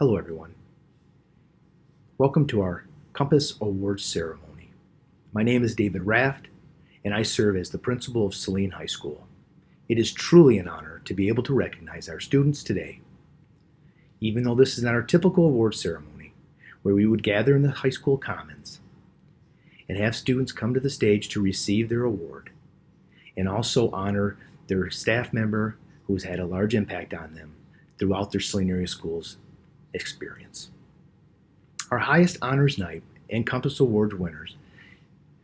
Hello everyone. Welcome to our Compass Awards ceremony. My name is David Raft and I serve as the principal of Saline High School. It is truly an honor to be able to recognize our students today. Even though this is not our typical award ceremony, where we would gather in the high school commons and have students come to the stage to receive their award and also honor their staff member who has had a large impact on them throughout their Saline area schools experience. Our highest honors night and Compass Awards winners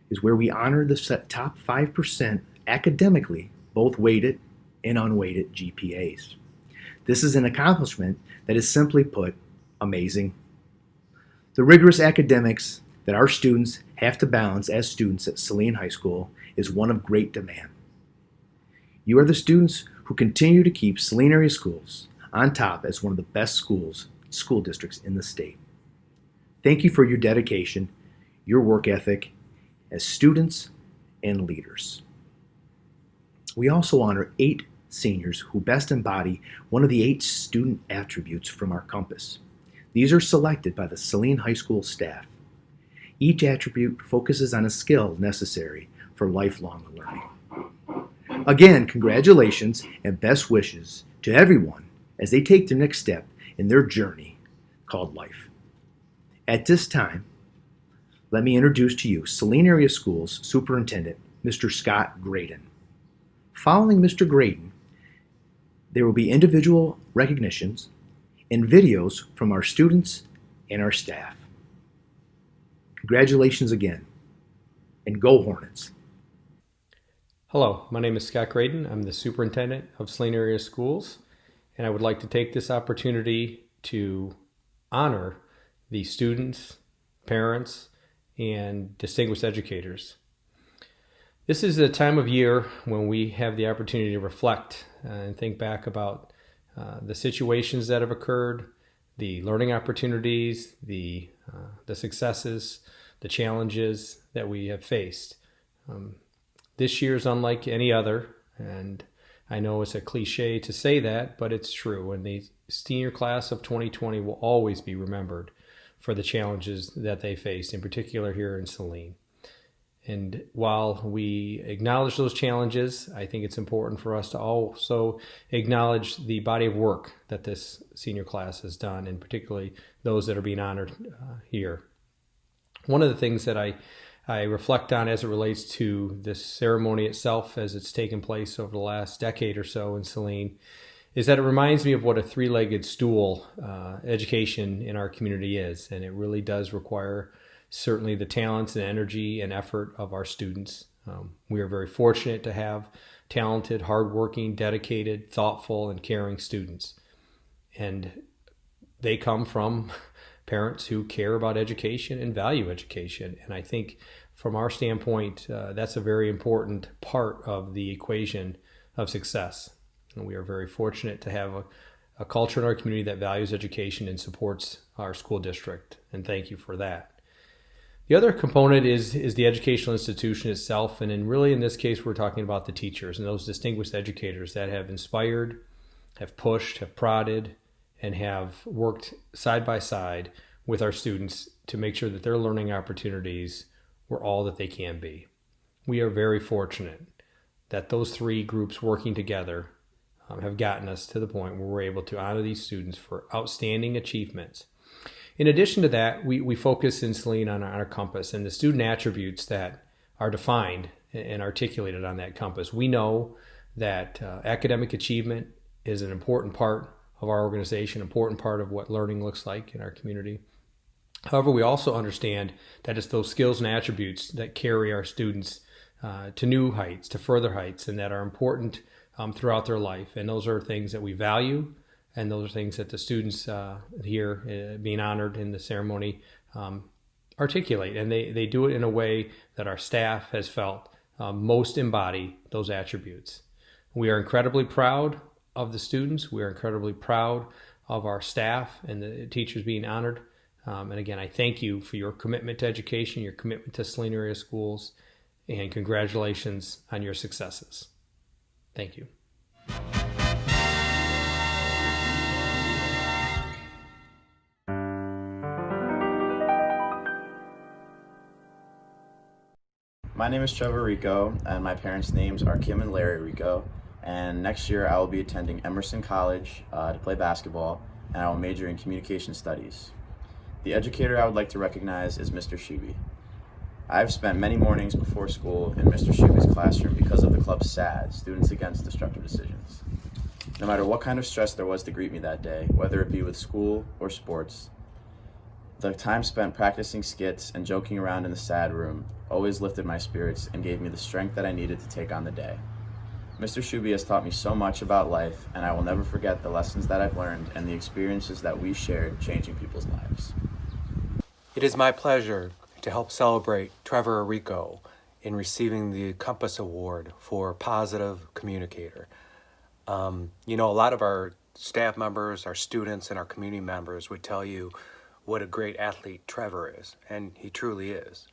is where we honor the top 5% academically, both weighted and unweighted GPAs. This is an accomplishment that is simply put amazing. The rigorous academics that our students have to balance as students at Saline High School is one of great demand. You are the students who continue to keep Saline area schools on top as one of the best school districts in the state. Thank you for your dedication, your work ethic as students and leaders. We also honor 8 seniors who best embody one of the 8 student attributes from our compass. These are selected by the Saline High School staff. Each attribute focuses on a skill necessary for lifelong learning. Again, congratulations and best wishes to everyone as they take their next step in their journey called life. At this time, let me introduce to you Saline Area Schools Superintendent, Mr. Scott Graydon. Following Mr. Graydon, there will be individual recognitions and videos from our students and our staff. Congratulations again, and go Hornets. Hello, my name is Scott Graydon. I'm the superintendent of Saline Area Schools, and I would like to take this opportunity to honor the students, parents, and distinguished educators. This is a time of year when we have the opportunity to reflect and think back about the situations that have occurred, the learning opportunities, the successes, the challenges that we have faced. This year is unlike any other, and I know it's a cliche to say that, but it's true. And the senior class of 2020 will always be remembered for the challenges that they faced, in particular here in Saline. And while we acknowledge those challenges, I think it's important for us to also acknowledge the body of work that this senior class has done, and particularly those that are being honored here. One of the things that I reflect on as it relates to this ceremony itself as it's taken place over the last decade or so in Saline is that it reminds me of what a 3-legged stool education in our community is. And it really does require certainly the talents and energy and effort of our students. We are very fortunate to have talented, hardworking, dedicated, thoughtful, and caring students. And they come from parents who care about education and value education. And I think from our standpoint, that's a very important part of the equation of success. And we are very fortunate to have a culture in our community that values education and supports our school district. And thank you for that. The other component is the educational institution itself. And really in this case, we're talking about the teachers and those distinguished educators that have inspired, have pushed, have prodded, and have worked side by side with our students to make sure that their learning opportunities were all that they can be. We are very fortunate that those 3 groups working together have gotten us to the point where we're able to honor these students for outstanding achievements. In addition to that, we focus in Saline on our compass and the student attributes that are defined and articulated on that compass. We know that academic achievement is an important part of our organization, important part of what learning looks like in our community. However, we also understand that it's those skills and attributes that carry our students to new heights, to further heights, and that are important throughout their life. And those are things that we value, and those are things that the students here being honored in the ceremony articulate. And they do it in a way that our staff has felt most embody those attributes. We are incredibly proud of the students. We are incredibly proud of our staff and the teachers being honored. And again, I thank you for your commitment to education, your commitment to Saline area schools, and congratulations on your successes. Thank you. My name is Trevor Rico, and my parents' names are Kim and Larry Rico. And next year I will be attending Emerson College to play basketball, and I will major in communication studies. The educator I would like to recognize is Mr. Shuby. I've spent many mornings before school in Mr. Shuby's classroom because of the club's SAD, Students Against Destructive Decisions. No matter what kind of stress there was to greet me that day, whether it be with school or sports, the time spent practicing skits and joking around in the SAD room always lifted my spirits and gave me the strength that I needed to take on the day. Mr. Shuby has taught me so much about life, and I will never forget the lessons that I've learned and the experiences that we shared changing people's lives. It is my pleasure to help celebrate Trevor Rico in receiving the Compass Award for Positive Communicator. A lot of our staff members, our students, and our community members would tell you what a great athlete Trevor is, and he truly is.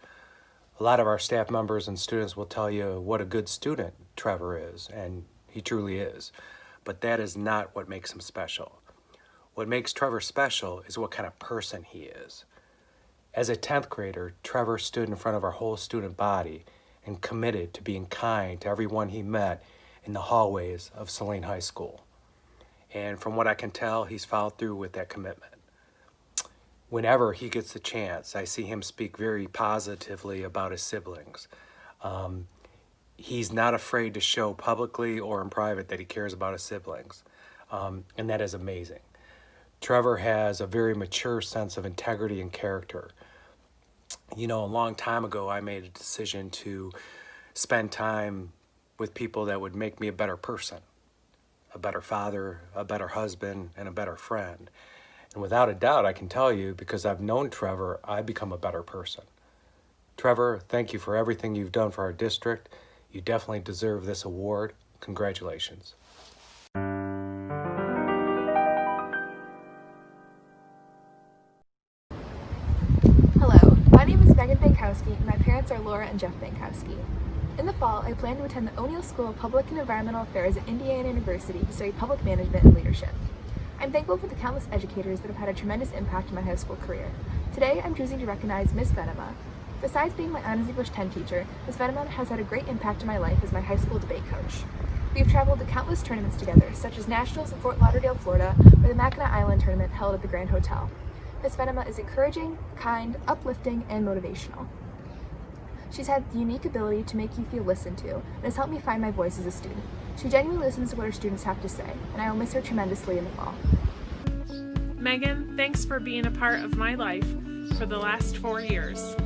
A lot of our staff members and students will tell you what a good student Trevor is, and he truly is. But that is not what makes him special. What makes Trevor special is what kind of person he is. As a 10th grader, Trevor stood in front of our whole student body and committed to being kind to everyone he met in the hallways of Saline High School. And from what I can tell, he's followed through with that commitment. Whenever he gets the chance, I see him speak very positively about his siblings. He's not afraid to show publicly or in private that he cares about his siblings, and that is amazing. Trevor has a very mature sense of integrity and character. A long time ago, I made a decision to spend time with people that would make me a better person, a better father, a better husband, and a better friend. And without a doubt, I can tell you, because I've known Trevor, I've become a better person. Trevor, thank you for everything you've done for our district. You definitely deserve this award. Congratulations. Hello, my name is Megan Bankowski, and my parents are Laura and Jeff Bankowski. In the fall, I plan to attend the O'Neill School of Public and Environmental Affairs at Indiana University to study public management and leadership. I'm thankful for the countless educators that have had a tremendous impact in my high school career. Today, I'm choosing to recognize Miss Venema. Besides being my Honors English 10 teacher, Miss Venema has had a great impact in my life as my high school debate coach. We've traveled to countless tournaments together, such as Nationals in Fort Lauderdale, Florida, or the Mackinac Island tournament held at the Grand Hotel. Miss Venema is encouraging, kind, uplifting, and motivational. She's had the unique ability to make you feel listened to, and has helped me find my voice as a student. She genuinely listens to what her students have to say, and I will miss her tremendously in the fall. Megan, thanks for being a part of my life for the last 4 years.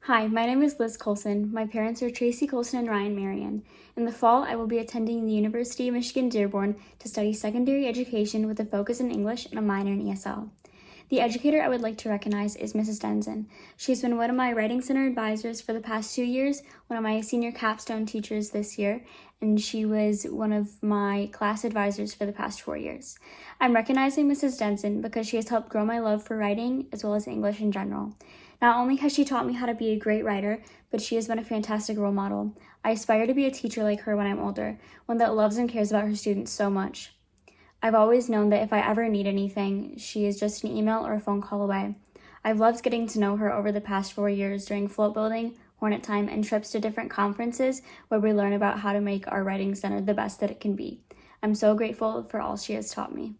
Hi, my name is Liz Colson. My parents are Tracy Colson and Ryan Marion. In the fall, I will be attending the University of Michigan Dearborn to study secondary education with a focus in English and a minor in ESL. The educator I would like to recognize is Mrs. Denson. She has been one of my Writing Center advisors for the past 2 years, one of my senior capstone teachers this year, and she was one of my class advisors for the past 4 years. I'm recognizing Mrs. Denson because she has helped grow my love for writing as well as English in general. Not only has she taught me how to be a great writer, but she has been a fantastic role model. I aspire to be a teacher like her when I'm older, one that loves and cares about her students so much. I've always known that if I ever need anything, she is just an email or a phone call away. I've loved getting to know her over the past 4 years during float building, Hornet Time, and trips to different conferences where we learn about how to make our writing center the best that it can be. I'm so grateful for all she has taught me.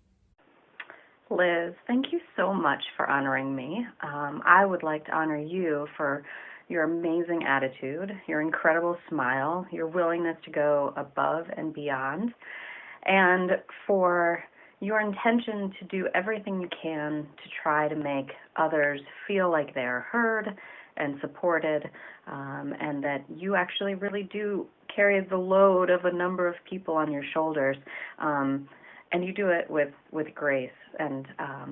Liz, thank you so much for honoring me. I would like to honor you for your amazing attitude, your incredible smile, your willingness to go above and beyond, and for your intention to do everything you can to try to make others feel like they're heard and supported, and that you actually really do carry the load of a number of people on your shoulders. And you do it with grace, and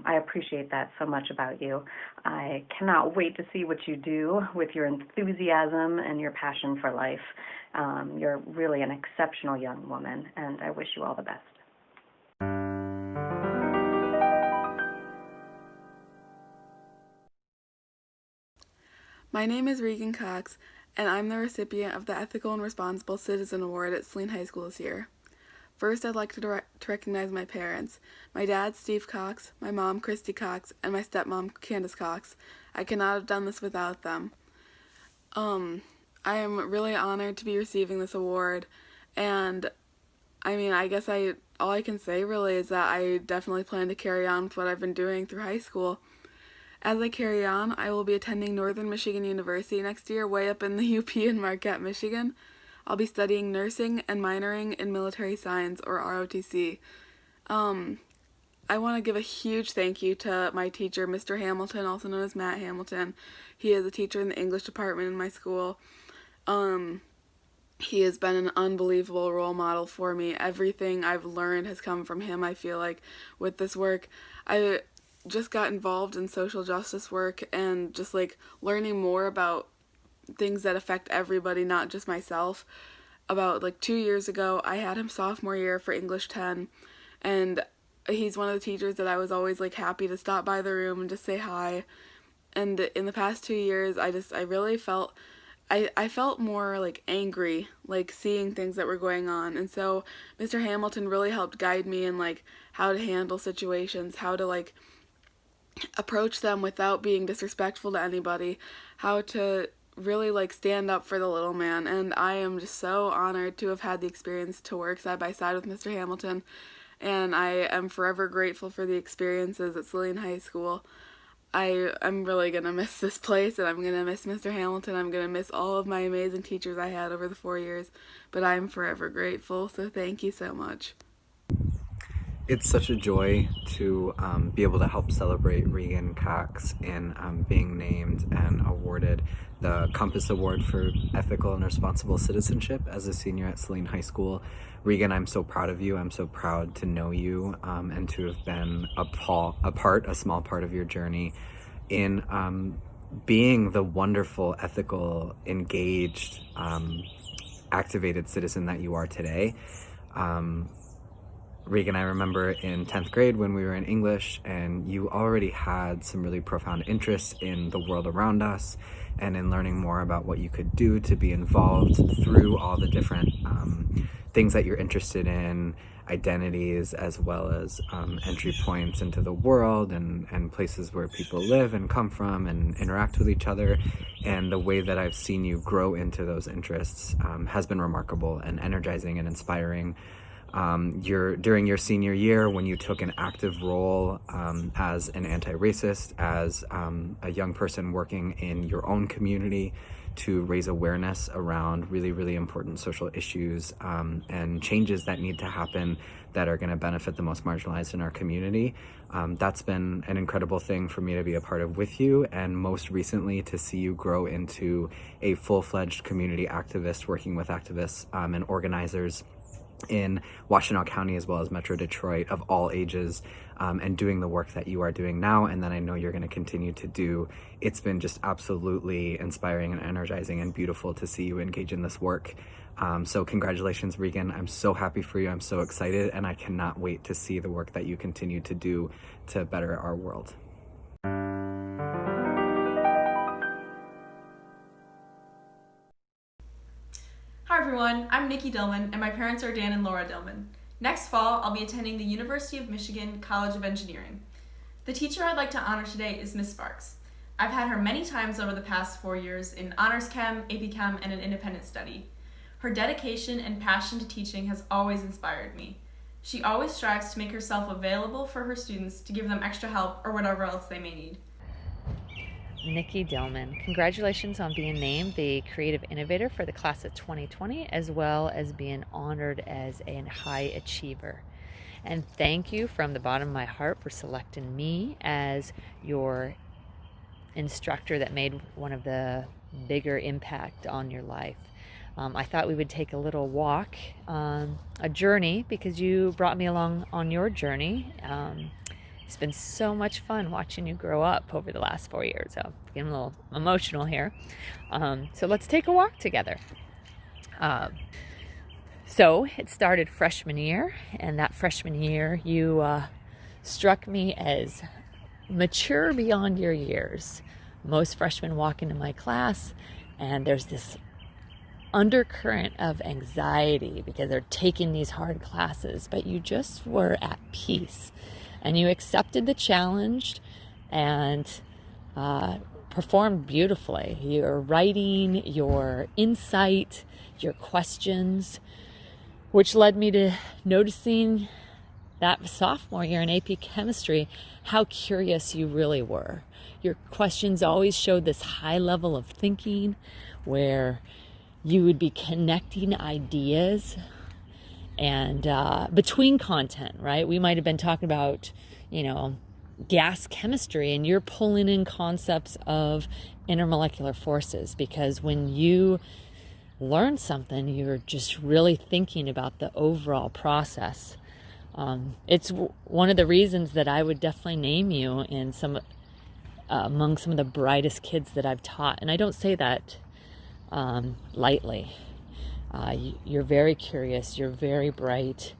I appreciate that so much about you. I cannot wait to see what you do with your enthusiasm and your passion for life. You're really an exceptional young woman, and I wish you all the best. My name is Regan Cox, and I'm the recipient of the Ethical and Responsible Citizen Award at Saline High School this year. First, I'd like to recognize my parents. My dad, Steve Cox, my mom, Christy Cox, and my stepmom, Candace Cox. I could not have done this without them. I am really honored to be receiving this award, and I guess all I can say really is that I definitely plan to carry on with what I've been doing through high school. As I carry on, I will be attending Northern Michigan University next year, way up in the UP in Marquette, Michigan. I'll be studying nursing and minoring in military science, or ROTC. I want to give a huge thank you to my teacher, Mr. Hamilton, also known as Matt Hamilton. He is a teacher in the English department in my school. He has been an unbelievable role model for me. Everything I've learned has come from him, I feel like, with this work. I just got involved in social justice work and just learning more about things that affect everybody, not just myself. About 2 years ago, I had him sophomore year for English 10, and he's one of the teachers that I was always happy to stop by the room and just say hi. And in the past 2 years, I really felt I felt more angry, seeing things that were going on. And so Mr. Hamilton really helped guide me in how to handle situations, how to approach them without being disrespectful to anybody, how to really stand up for the little man. And I am just so honored to have had the experience to work side by side with Mr. Hamilton, and I am forever grateful for the experiences at Saline High School. I'm really going to miss this place, and I'm going to miss Mr. Hamilton. I'm going to miss all of my amazing teachers I had over the 4 years, but I'm forever grateful, so thank you so much. It's such a joy to be able to help celebrate Regan Cox in being named and awarded the Compass Award for Ethical and Responsible Citizenship as a senior at Saline High School. Regan, I'm so proud of you. I'm so proud to know you and to have been a small part of your journey in being the wonderful, ethical, engaged, activated citizen that you are today. Regan, I remember in 10th grade when we were in English, and you already had some really profound interests in the world around us and in learning more about what you could do to be involved through all the different things that you're interested in, identities, as well as entry points into the world and places where people live and come from and interact with each other. And the way that I've seen you grow into those interests has been remarkable and energizing and inspiring. During your senior year, when you took an active role as an anti-racist, as a young person working in your own community to raise awareness around really, really important social issues and changes that need to happen that are going to benefit the most marginalized in our community. That's been an incredible thing for me to be a part of with you, and most recently to see you grow into a full-fledged community activist working with activists and organizers in Washtenaw County as well as Metro Detroit of all ages, and doing the work that you are doing now and that I know you're going to continue to do. It's been just absolutely inspiring and energizing and beautiful to see you engage in this work. So congratulations, Regan. I'm so happy for you. I'm so excited, and I cannot wait to see the work that you continue to do to better our world. Hi everyone, I'm Nikki Dillman and my parents are Dan and Laura Dillman. Next fall, I'll be attending the University of Michigan College of Engineering. The teacher I'd like to honor today is Miss Sparks. I've had her many times over the past 4 years in Honors Chem, AP Chem, and an independent study. Her dedication and passion to teaching has always inspired me. She always strives to make herself available for her students to give them extra help or whatever else they may need. Nikki Dillman, congratulations on being named the Creative Innovator for the class of 2020, as well as being honored as a high achiever. And thank you from the bottom of my heart for selecting me as your instructor that made one of the bigger impact on your life. I thought we would take a little walk, a journey, because you brought me along on your journey. It's been so much fun watching you grow up over the last 4 years. So I'm getting a little emotional here. So let's take a walk together. So it started freshman year, and that freshman year you struck me as mature beyond your years. Most freshmen walk into my class and there's this undercurrent of anxiety because they're taking these hard classes, but you just were at peace and you accepted the challenge and performed beautifully. Your writing, your insight, your questions, which led me to noticing that sophomore year in AP Chemistry, how curious you really were. Your questions always showed this high level of thinking where you would be connecting ideas and between content, right? We might have been talking about, gas chemistry, and you're pulling in concepts of intermolecular forces, because when you learn something, you're just really thinking about the overall process. It's one of the reasons that I would definitely name you in among some of the brightest kids that I've taught. And I don't say that lightly. You're very curious, you're very bright,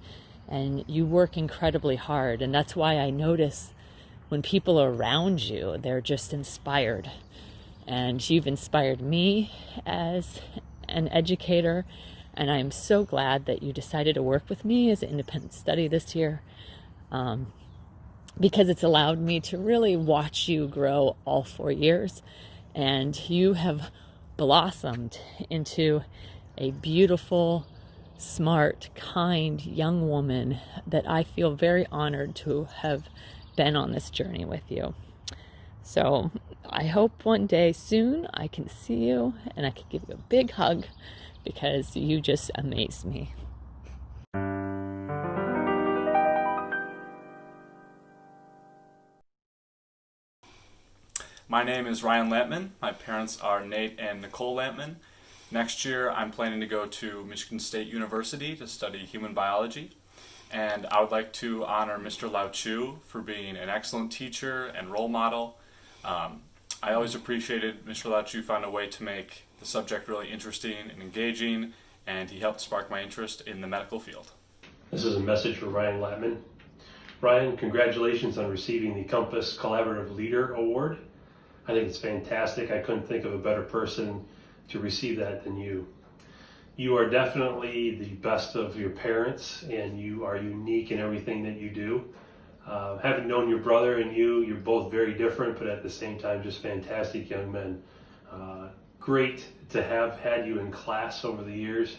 and you work incredibly hard. And that's why I notice when people are around you, they're just inspired. And you've inspired me as an educator, and I'm so glad that you decided to work with me as an independent study this year, because it's allowed me to really watch you grow all 4 years, and you have blossomed into a beautiful, smart, kind young woman that I feel very honored to have been on this journey with you. So I hope one day soon I can see you and I can give you a big hug, because you just amaze me. My name is Ryan Lampman. My parents are Nate and Nicole Lampman. Next year I'm planning to go to Michigan State University to study human biology, and I would like to honor Mr. Lao Chu for being an excellent teacher and role model. I always appreciated Mr. Lao Chu found a way to make the subject really interesting and engaging, and he helped spark my interest in the medical field. This is a message for Ryan Lattman. Ryan, congratulations on receiving the Compass Collaborative Leader Award. I think it's fantastic. I couldn't think of a better person to receive that than you. You are definitely the best of your parents, and you are unique in everything that you do. Having known your brother and you're both very different, but at the same time just fantastic young men. Great to have had you in class over the years,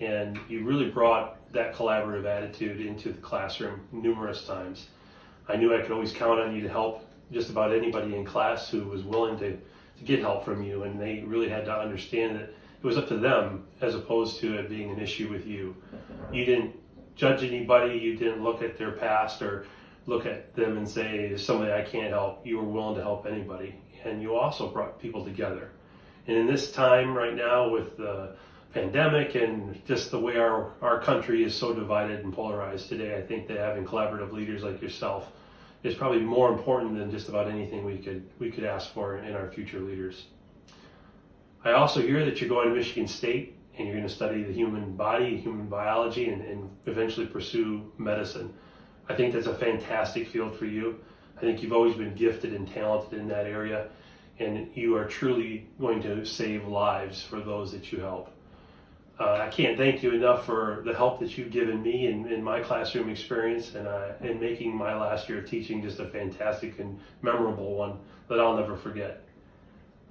and you really brought that collaborative attitude into the classroom numerous times. I knew I could always count on you to help just about anybody in class who was willing to to get help from you, and they really had to understand that it was up to them as opposed to it being an issue with you. You didn't judge anybody, you didn't look at their past or look at them and say, there's somebody I can't help. You were willing to help anybody, and you also brought people together. And in this time right now with the pandemic and just the way our country is so divided and polarized today, I think that having collaborative leaders like yourself is probably more important than just about anything we could ask for in our future leaders. I also hear that you're going to Michigan State and you're going to study the human body, human biology, and eventually pursue medicine. I think that's a fantastic field for you. I think you've always been gifted and talented in that area, and you are truly going to save lives for those that you help. I can't thank you enough for the help that you've given me in my classroom experience and making my last year of teaching just a fantastic and memorable one that I'll never forget.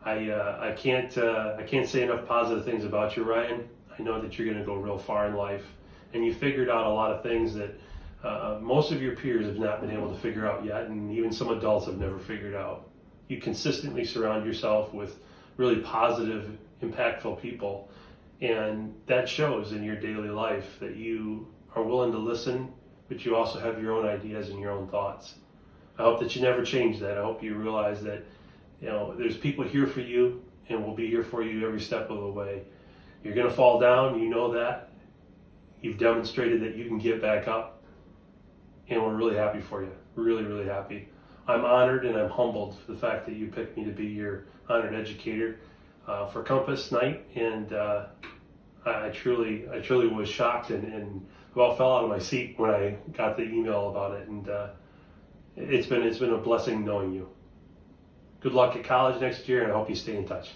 I can't say enough positive things about you, Ryan. I know that you're going to go real far in life, and you figured out a lot of things that most of your peers have not been able to figure out yet, and even some adults have never figured out. You consistently surround yourself with really positive, impactful people, and that shows in your daily life that you are willing to listen, but you also have your own ideas and your own thoughts. I hope that you never change that. I hope you realize that there's people here for you and will be here for you every step of the way. You're going to fall down, you know that. You've demonstrated that you can get back up, and we're really happy for you. Really, really happy. I'm honored and I'm humbled for the fact that you picked me to be your honored educator for Compass Night, and I truly was shocked and well fell out of my seat when I got the email about it, and it's been a blessing knowing you. Good luck at college next year, and I hope you stay in touch.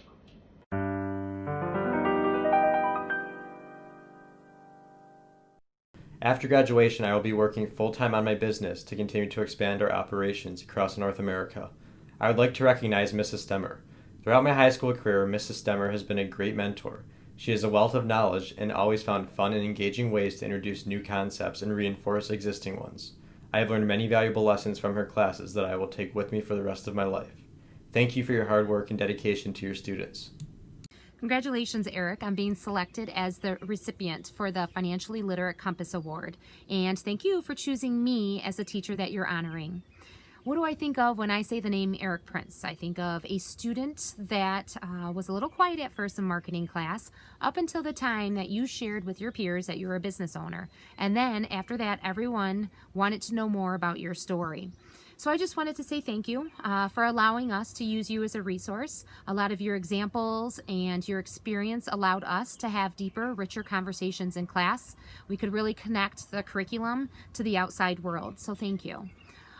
After graduation, I will be working full-time on my business to continue to expand our operations across North America. I would like to recognize Mrs. Stemmer. Throughout my high school career, Mrs. Stemmer has been a great mentor. She is a wealth of knowledge and always found fun and engaging ways to introduce new concepts and reinforce existing ones. I have learned many valuable lessons from her classes that I will take with me for the rest of my life. Thank you for your hard work and dedication to your students. Congratulations, Eric, on being selected as the recipient for the Financially Literate Compass Award. And thank you for choosing me as a teacher that you're honoring. What do I think of when I say the name Eric Prince? I think of a student that was a little quiet at first in marketing class up until the time that you shared with your peers that you're a business owner. And then after that, everyone wanted to know more about your story. So I just wanted to say thank you for allowing us to use you as a resource. A lot of your examples and your experience allowed us to have deeper, richer conversations in class. We could really connect the curriculum to the outside world, so thank you.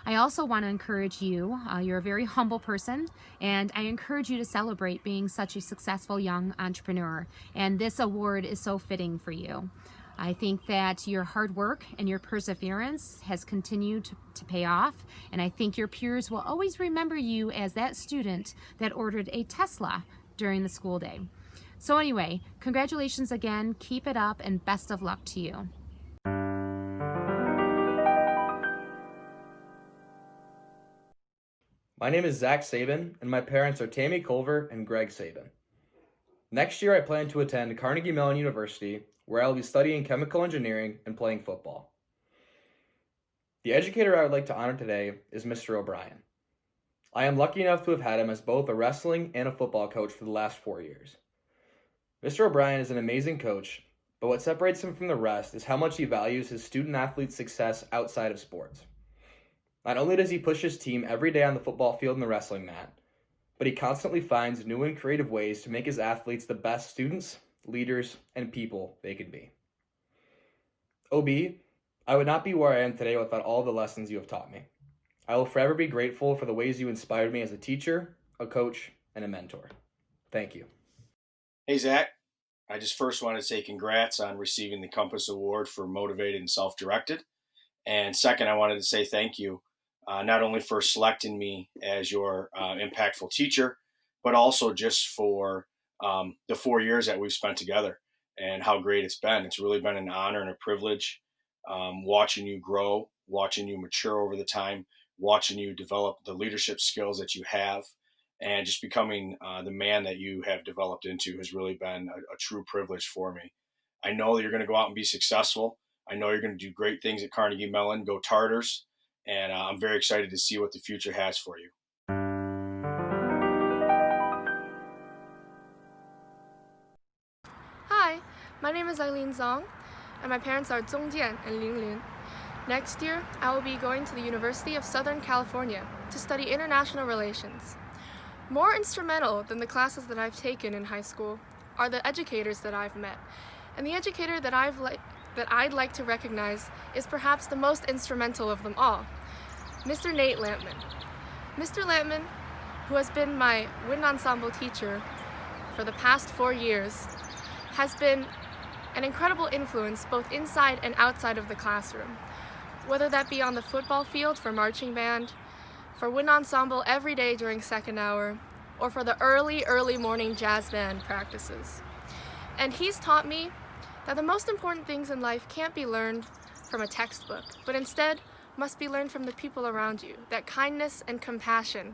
I also want to encourage you, you're a very humble person, and I encourage you to celebrate being such a successful young entrepreneur, and this award is so fitting for you. I think that your hard work and your perseverance has continued to pay off, and I think your peers will always remember you as that student that ordered a Tesla during the school day. So anyway, congratulations again, keep it up, and best of luck to you. My name is Zach Sabin, and my parents are Tammy Culver and Greg Sabin. Next year, I plan to attend Carnegie Mellon University, where I will be studying chemical engineering and playing football. The educator I would like to honor today is Mr. O'Brien. I am lucky enough to have had him as both a wrestling and a football coach for the last 4 years. Mr. O'Brien is an amazing coach, but what separates him from the rest is how much he values his student-athlete's success outside of sports. Not only does he push his team every day on the football field and the wrestling mat, but he constantly finds new and creative ways to make his athletes the best students, leaders, and people they can be. OB, I would not be where I am today without all the lessons you have taught me. I will forever be grateful for the ways you inspired me as a teacher, a coach, and a mentor. Thank you. Hey, Zach. I just first want to say congrats on receiving the Compass Award for Motivated and Self-Directed. And second, I wanted to say thank you, not only for selecting me as your impactful teacher, but also just for the 4 years that we've spent together and how great it's been. It's really been an honor and a privilege watching you grow, watching you mature over the time, watching you develop the leadership skills that you have, and just becoming the man that you have developed into has really been a true privilege for me. I know that you're going to go out and be successful. I know you're going to do great things at Carnegie Mellon. Go Tartars. And I'm very excited to see what the future has for you. Hi, my name is Eileen Zong, and my parents are Zong Jian and Ling Lin. Next year, I will be going to the University of Southern California to study international relations. More instrumental than the classes that I've taken in high school are the educators that I've met. And the educator that I'd like to recognize is perhaps the most instrumental of them all, Mr. Nate Lampman. Mr. Lampman, who has been my wind ensemble teacher for the past 4 years, has been an incredible influence both inside and outside of the classroom, whether that be on the football field for marching band, for wind ensemble every day during second hour, or for the early morning jazz band practices. And he's taught me that the most important things in life can't be learned from a textbook, but instead must be learned from the people around you, that kindness and compassion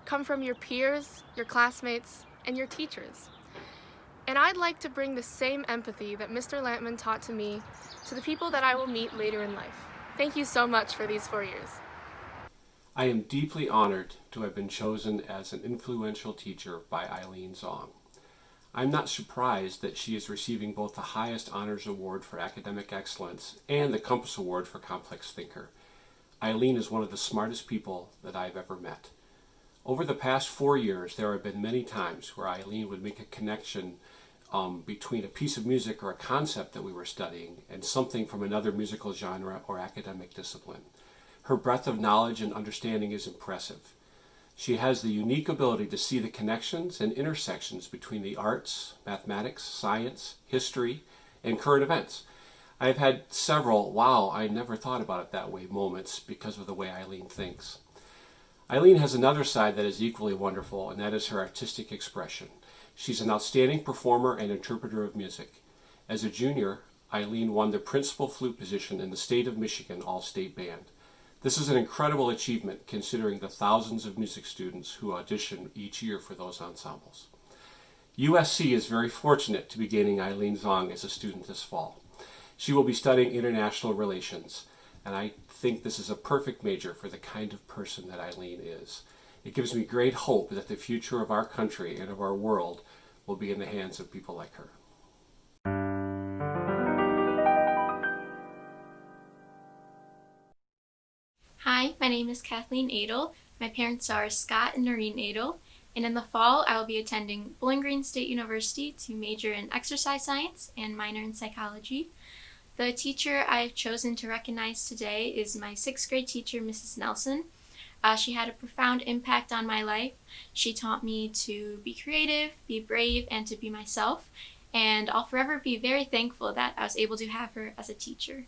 come from your peers, your classmates, and your teachers. And I'd like to bring the same empathy that Mr. Lampman taught to me to the people that I will meet later in life. Thank you so much for these 4 years. I am deeply honored to have been chosen as an influential teacher by Eileen Zong. I'm not surprised that she is receiving both the highest honors award for academic excellence and the Compass Award for Complex Thinker. Eileen is one of the smartest people that I've ever met. Over the past 4 years, there have been many times where Eileen would make a connection between a piece of music or a concept that we were studying and something from another musical genre or academic discipline. Her breadth of knowledge and understanding is impressive. She has the unique ability to see the connections and intersections between the arts, mathematics, science, history, and current events. I've had several, wow, I never thought about it that way moments because of the way Eileen thinks. Eileen has another side that is equally wonderful, and that is her artistic expression. She's an outstanding performer and interpreter of music. As a junior, Eileen won the principal flute position in the state of Michigan All-State Band. This is an incredible achievement considering the thousands of music students who audition each year for those ensembles. USC is very fortunate to be gaining Eileen Zong as a student this fall. She will be studying international relations, and I think this is a perfect major for the kind of person that Eileen is. It gives me great hope that the future of our country and of our world will be in the hands of people like her. Hi, my name is Kathleen Adle. My parents are Scott and Noreen Adle, and in the fall I will be attending Bowling Green State University to major in exercise science and minor in psychology. The teacher I've chosen to recognize today is my 6th grade teacher, Mrs. Nelson. She had a profound impact on my life. She taught me to be creative, be brave, and to be myself, and I'll forever be very thankful that I was able to have her as a teacher.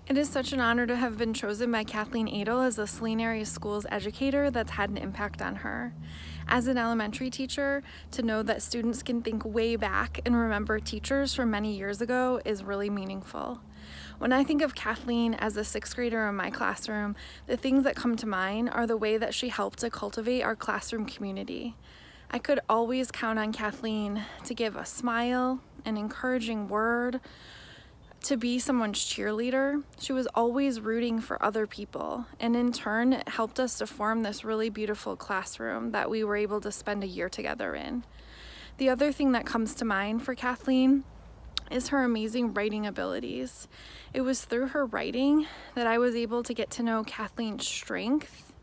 It is such an honor to have been chosen by Kathleen Adle as the Saline Area Schools educator that's had an impact on her. As an elementary teacher, to know that students can think way back and remember teachers from many years ago is really meaningful. When I think of Kathleen as a 6th grader in my classroom, the things that come to mind are the way that she helped to cultivate our classroom community. I could always count on Kathleen to give a smile, an encouraging word, to be someone's cheerleader. She was always rooting for other people, and in turn it helped us to form this really beautiful classroom that we were able to spend a year together in. The other thing that comes to mind for Kathleen is her amazing writing abilities. It was through her writing that I was able to get to know Kathleen's strength,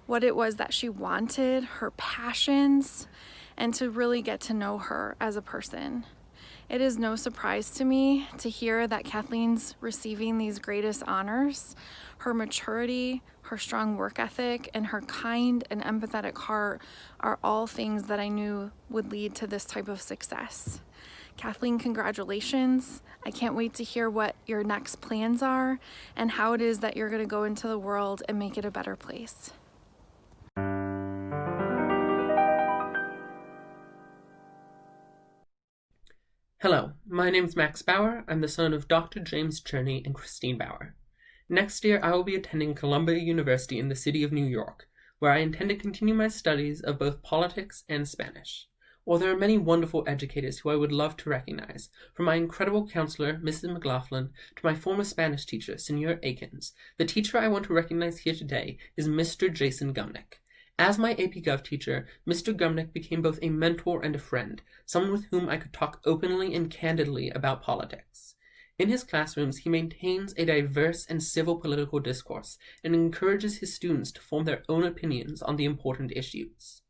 what it was that she wanted, her passions, and to really get to know her as a person. It is no surprise to me to hear that Kathleen's receiving these greatest honors. Her maturity, her strong work ethic, and her kind and empathetic heart are all things that I knew would lead to this type of success. Kathleen, congratulations. I can't wait to hear what your next plans are and how it is that you're going to go into the world and make it a better place. Hello, my name is Max Bauer. I'm the son of Dr. James Cherney and Christine Bauer. Next year, I will be attending Columbia University in the city of New York, where I intend to continue my studies of both politics and Spanish. While there are many wonderful educators who I would love to recognize, from my incredible counselor, Mrs. McLaughlin, to my former Spanish teacher, Senor Akins, the teacher I want to recognize here today is Mr. Jason Gumnick. As my AP Gov teacher, Mr. Gumnick became both a mentor and a friend, someone with whom I could talk openly and candidly about politics. In his classrooms, he maintains a diverse and civil political discourse and encourages his students to form their own opinions on the important issues.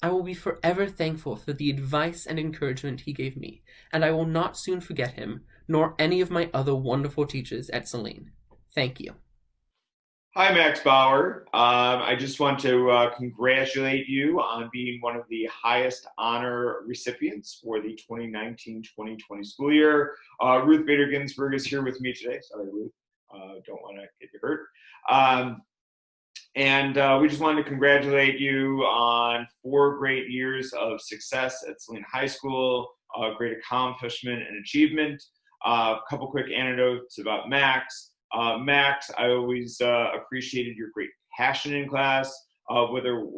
I will be forever thankful for the advice and encouragement he gave me, and I will not soon forget him, nor any of my other wonderful teachers at Saline. Thank you. Hi, Max BAUER. I just want to congratulate you on being one of the highest honor recipients for the 2019-2020 school year. Ruth Bader Ginsburg is here with me today. Sorry, Ruth. Don't want to get you hurt. We just wanted to congratulate you on 4 great years of success at Saline High School, great accomplishment and achievement. A couple quick anecdotes about Max. Max, I always appreciated your great passion in class, whether it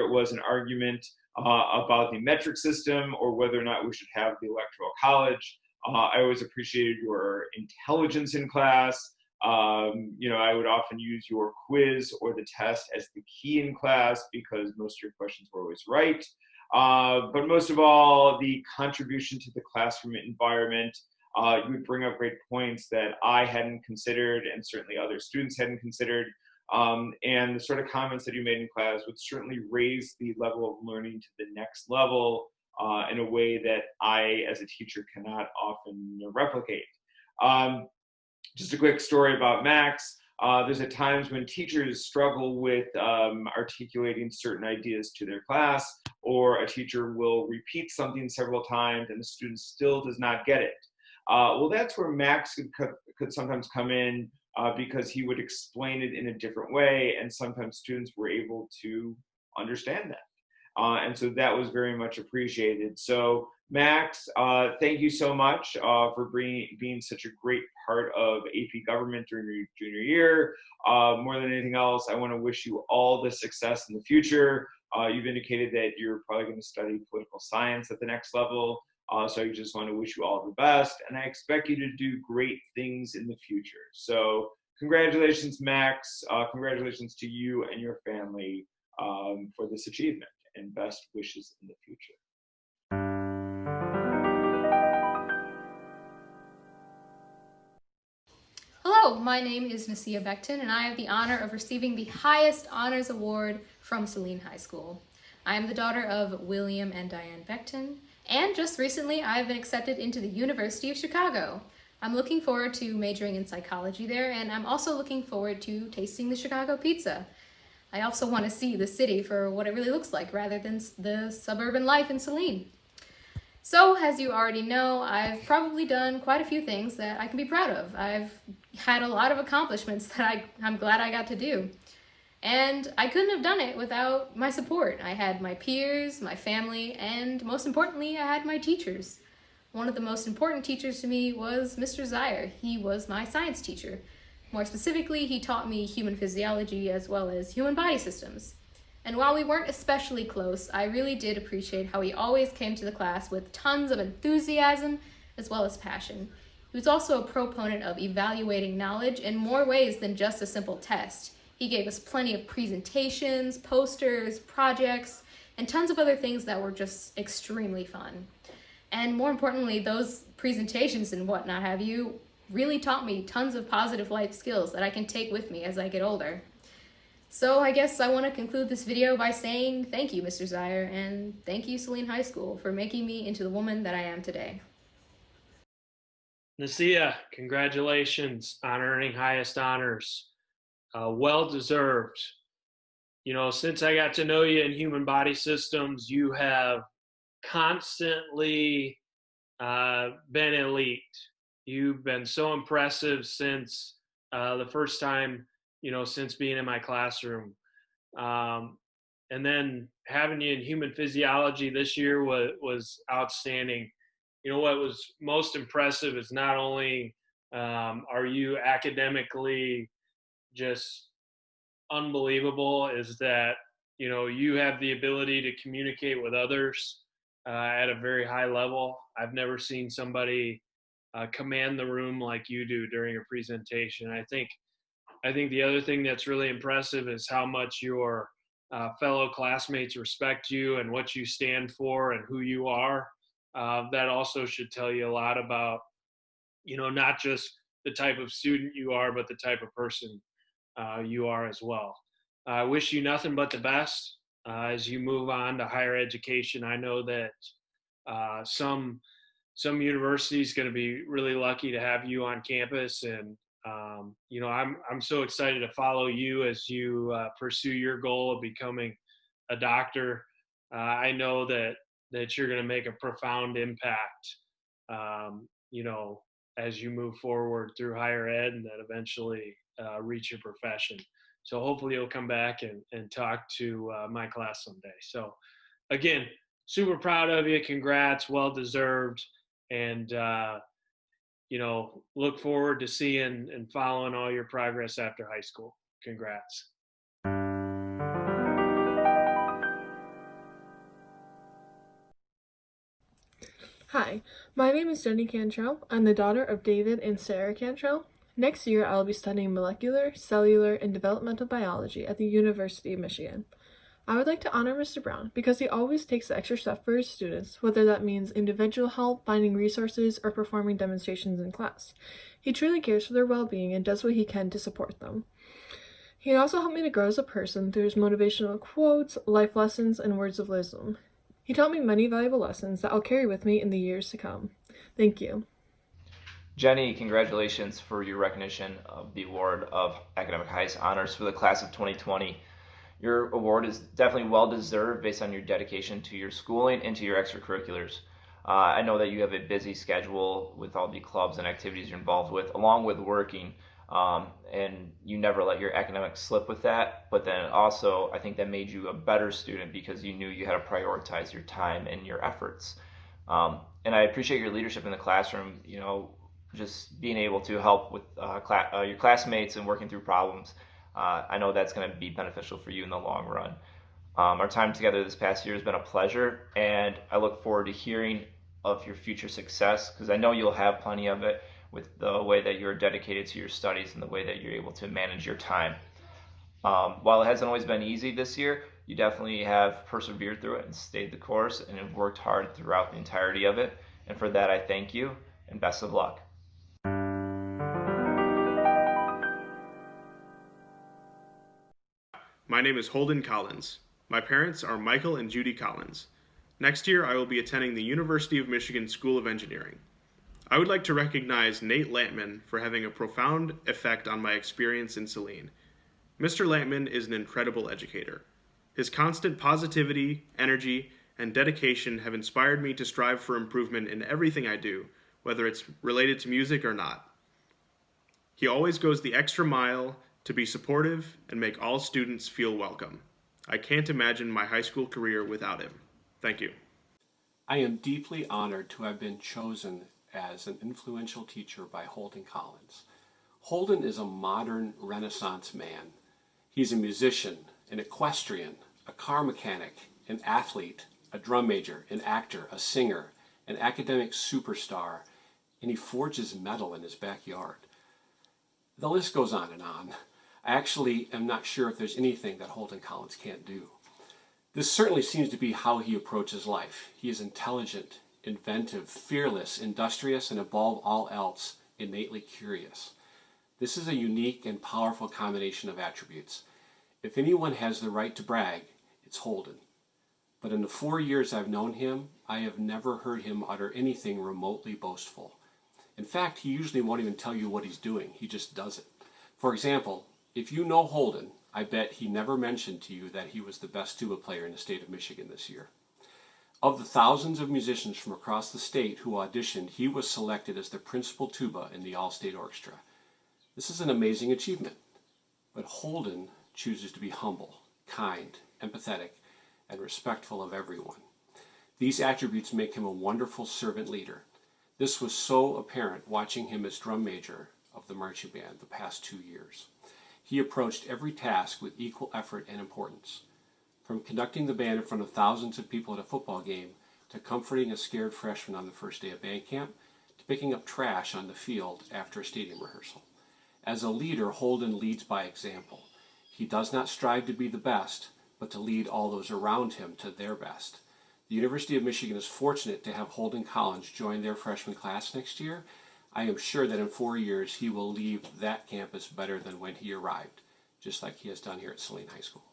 was an argument about the metric system or whether or not we should have the electoral college. I always appreciated your intelligence in class. I would often use your quiz or the test as the key in class because most of your questions were always right. But most of all, the contribution to the classroom environment. You would bring up great points that I hadn't considered and certainly other students hadn't considered. And the sort of comments that you made in class would certainly raise the level of learning to the next level in a way that I, as a teacher, cannot often replicate. Just a quick story about Max. There's at times when teachers struggle with articulating certain ideas to their class, or a teacher will repeat something several times and the student still does not get it. Well, that's where Max could sometimes come in because he would explain it in a different way, and sometimes students were able to understand that. And so that was very much appreciated. So Max, thank you so much for being such a great part of AP Government during your junior year. More than anything else, I want to wish you all the success in the future. You've indicated that you're probably going to study political science at the next level. So I just want to wish you all the best, and I expect you to do great things in the future. So congratulations, Max. Congratulations to you and your family for this achievement, and best wishes in the future. Hello, my name is NASYA BECTON, and I have the honor of receiving the highest honors award from Saline High School. I am the daughter of William and Diane BECTON, and just recently I've been accepted into the University of Chicago. I'm looking forward to majoring in psychology there, and I'm also looking forward to tasting the Chicago pizza. I also want to see the city for what it really looks like rather than the suburban life in Saline. So, as you already know, I've probably done quite a few things that I can be proud of. I've had a lot of accomplishments that I'm glad I got to do. And I couldn't have done it without my support. I had my peers, my family, and most importantly, I had my teachers. One of the most important teachers to me was Mr. Zier. He was my science teacher. More specifically, he taught me human physiology as well as human body systems. And while we weren't especially close, I really did appreciate how he always came to the class with tons of enthusiasm as well as passion. He was also a proponent of evaluating knowledge in more ways than just a simple test. He gave us plenty of presentations, posters, projects, and tons of other things that were just extremely fun. And more importantly, those presentations and whatnot have you really taught me tons of positive life skills that I can take with me as I get older. So I guess I want to conclude this video by saying thank you, Mr. Zier, and thank you, Saline High School, for making me into the woman that I am today. NASYA, congratulations on earning highest honors. Well deserved. You know, since I got to know you in human body systems, you have constantly been elite. You've been so impressive since the first time, you know, since being in my classroom. And then having you in human physiology this year was outstanding. You know, what was most impressive is not only are you academically just unbelievable, is that you know, you have the ability to communicate with others at a very high level. I've never seen somebody command the room like you do during a presentation. I think the other thing that's really impressive is how much your fellow classmates respect you and what you stand for and who you are. That also should tell you a lot about, you know, not just the type of student you are, but the type of person you are as well. I wish you nothing but the best as you move on to higher education. I know that some universities going to be really lucky to have you on campus, and you know, I'm so excited to follow you as you pursue your goal of becoming a doctor. I know that you're going to make a profound impact, you know, as you move forward through higher ed and then eventually reach your profession. So hopefully you'll come back and talk to my class someday. So again, super proud of you. Congrats, well deserved. And, you know, look forward to seeing and following all your progress after high school. Congrats. Hi, my name is Jenny Cantrell. I'm the daughter of David and Sarah Cantrell. Next year, I will be studying molecular, cellular, and developmental biology at the University of Michigan. I would like to honor Mr. Brown because he always takes the extra step for his students, whether that means individual help, finding resources, or performing demonstrations in class. He truly cares for their well-being and does what he can to support them. He also helped me to grow as a person through his motivational quotes, life lessons, and words of wisdom. He taught me many valuable lessons that I'll carry with me in the years to come. Thank you. Jenny, congratulations for your recognition of the award of Academic Highest Honors for the class of 2020. Your award is definitely well deserved based on your dedication to your schooling and to your extracurriculars. I know that you have a busy schedule with all the clubs and activities you're involved with, along with working, and you never let your academics slip with that. But then also, I think that made you a better student because you knew you had to prioritize your time and your efforts. And I appreciate your leadership in the classroom, you know, just being able to help with your classmates and working through problems. I know that's going to be beneficial for you in the long run. Our time together this past year has been a pleasure, and I look forward to hearing of your future success because I know you'll have plenty of it with the way that you're dedicated to your studies and the way that you're able to manage your time. While it hasn't always been easy this year, you definitely have persevered through it and stayed the course and have worked hard throughout the entirety of it. And for that, I thank you and best of luck. My name is Holden Collins. My parents are Michael and Judy Collins. Next year, I will be attending the University of Michigan School of Engineering. I would like to recognize Nate Lampman for having a profound effect on my experience in Saline. Mr. Lampman is an incredible educator. His constant positivity, energy, and dedication have inspired me to strive for improvement in everything I do, whether it's related to music or not. He always goes the extra mile to be supportive and make all students feel welcome. I can't imagine my high school career without him. Thank you. I am deeply honored to have been chosen as an influential teacher by Holden Collins. Holden is a modern Renaissance man. He's a musician, an equestrian, a car mechanic, an athlete, a drum major, an actor, a singer, an academic superstar, and he forges metal in his backyard. The list goes on and on. I actually am not sure if there's anything that Holden Collins can't do. This certainly seems to be how he approaches life. He is intelligent, inventive, fearless, industrious, and above all else, innately curious. This is a unique and powerful combination of attributes. If anyone has the right to brag, it's Holden. But in the 4 years I've known him, I have never heard him utter anything remotely boastful. In fact, he usually won't even tell you what he's doing. He just does it. For example, if you know Holden, I bet he never mentioned to you that he was the best tuba player in the state of Michigan this year. Of the thousands of musicians from across the state who auditioned, he was selected as the principal tuba in the all-state orchestra. This is an amazing achievement. But Holden chooses to be humble, kind, empathetic, and respectful of everyone. These attributes make him a wonderful servant leader. This was so apparent watching him as drum major of the marching band the past 2 years. He approached every task with equal effort and importance. From conducting the band in front of thousands of people at a football game, to comforting a scared freshman on the first day of band camp, to picking up trash on the field after a stadium rehearsal. As a leader, Holden leads by example. He does not strive to be the best, but to lead all those around him to their best. The University of Michigan is fortunate to have Holden Collins join their freshman class next year. I am sure that in 4 years he will leave that campus better than when he arrived, just like he has done here at Saline High School.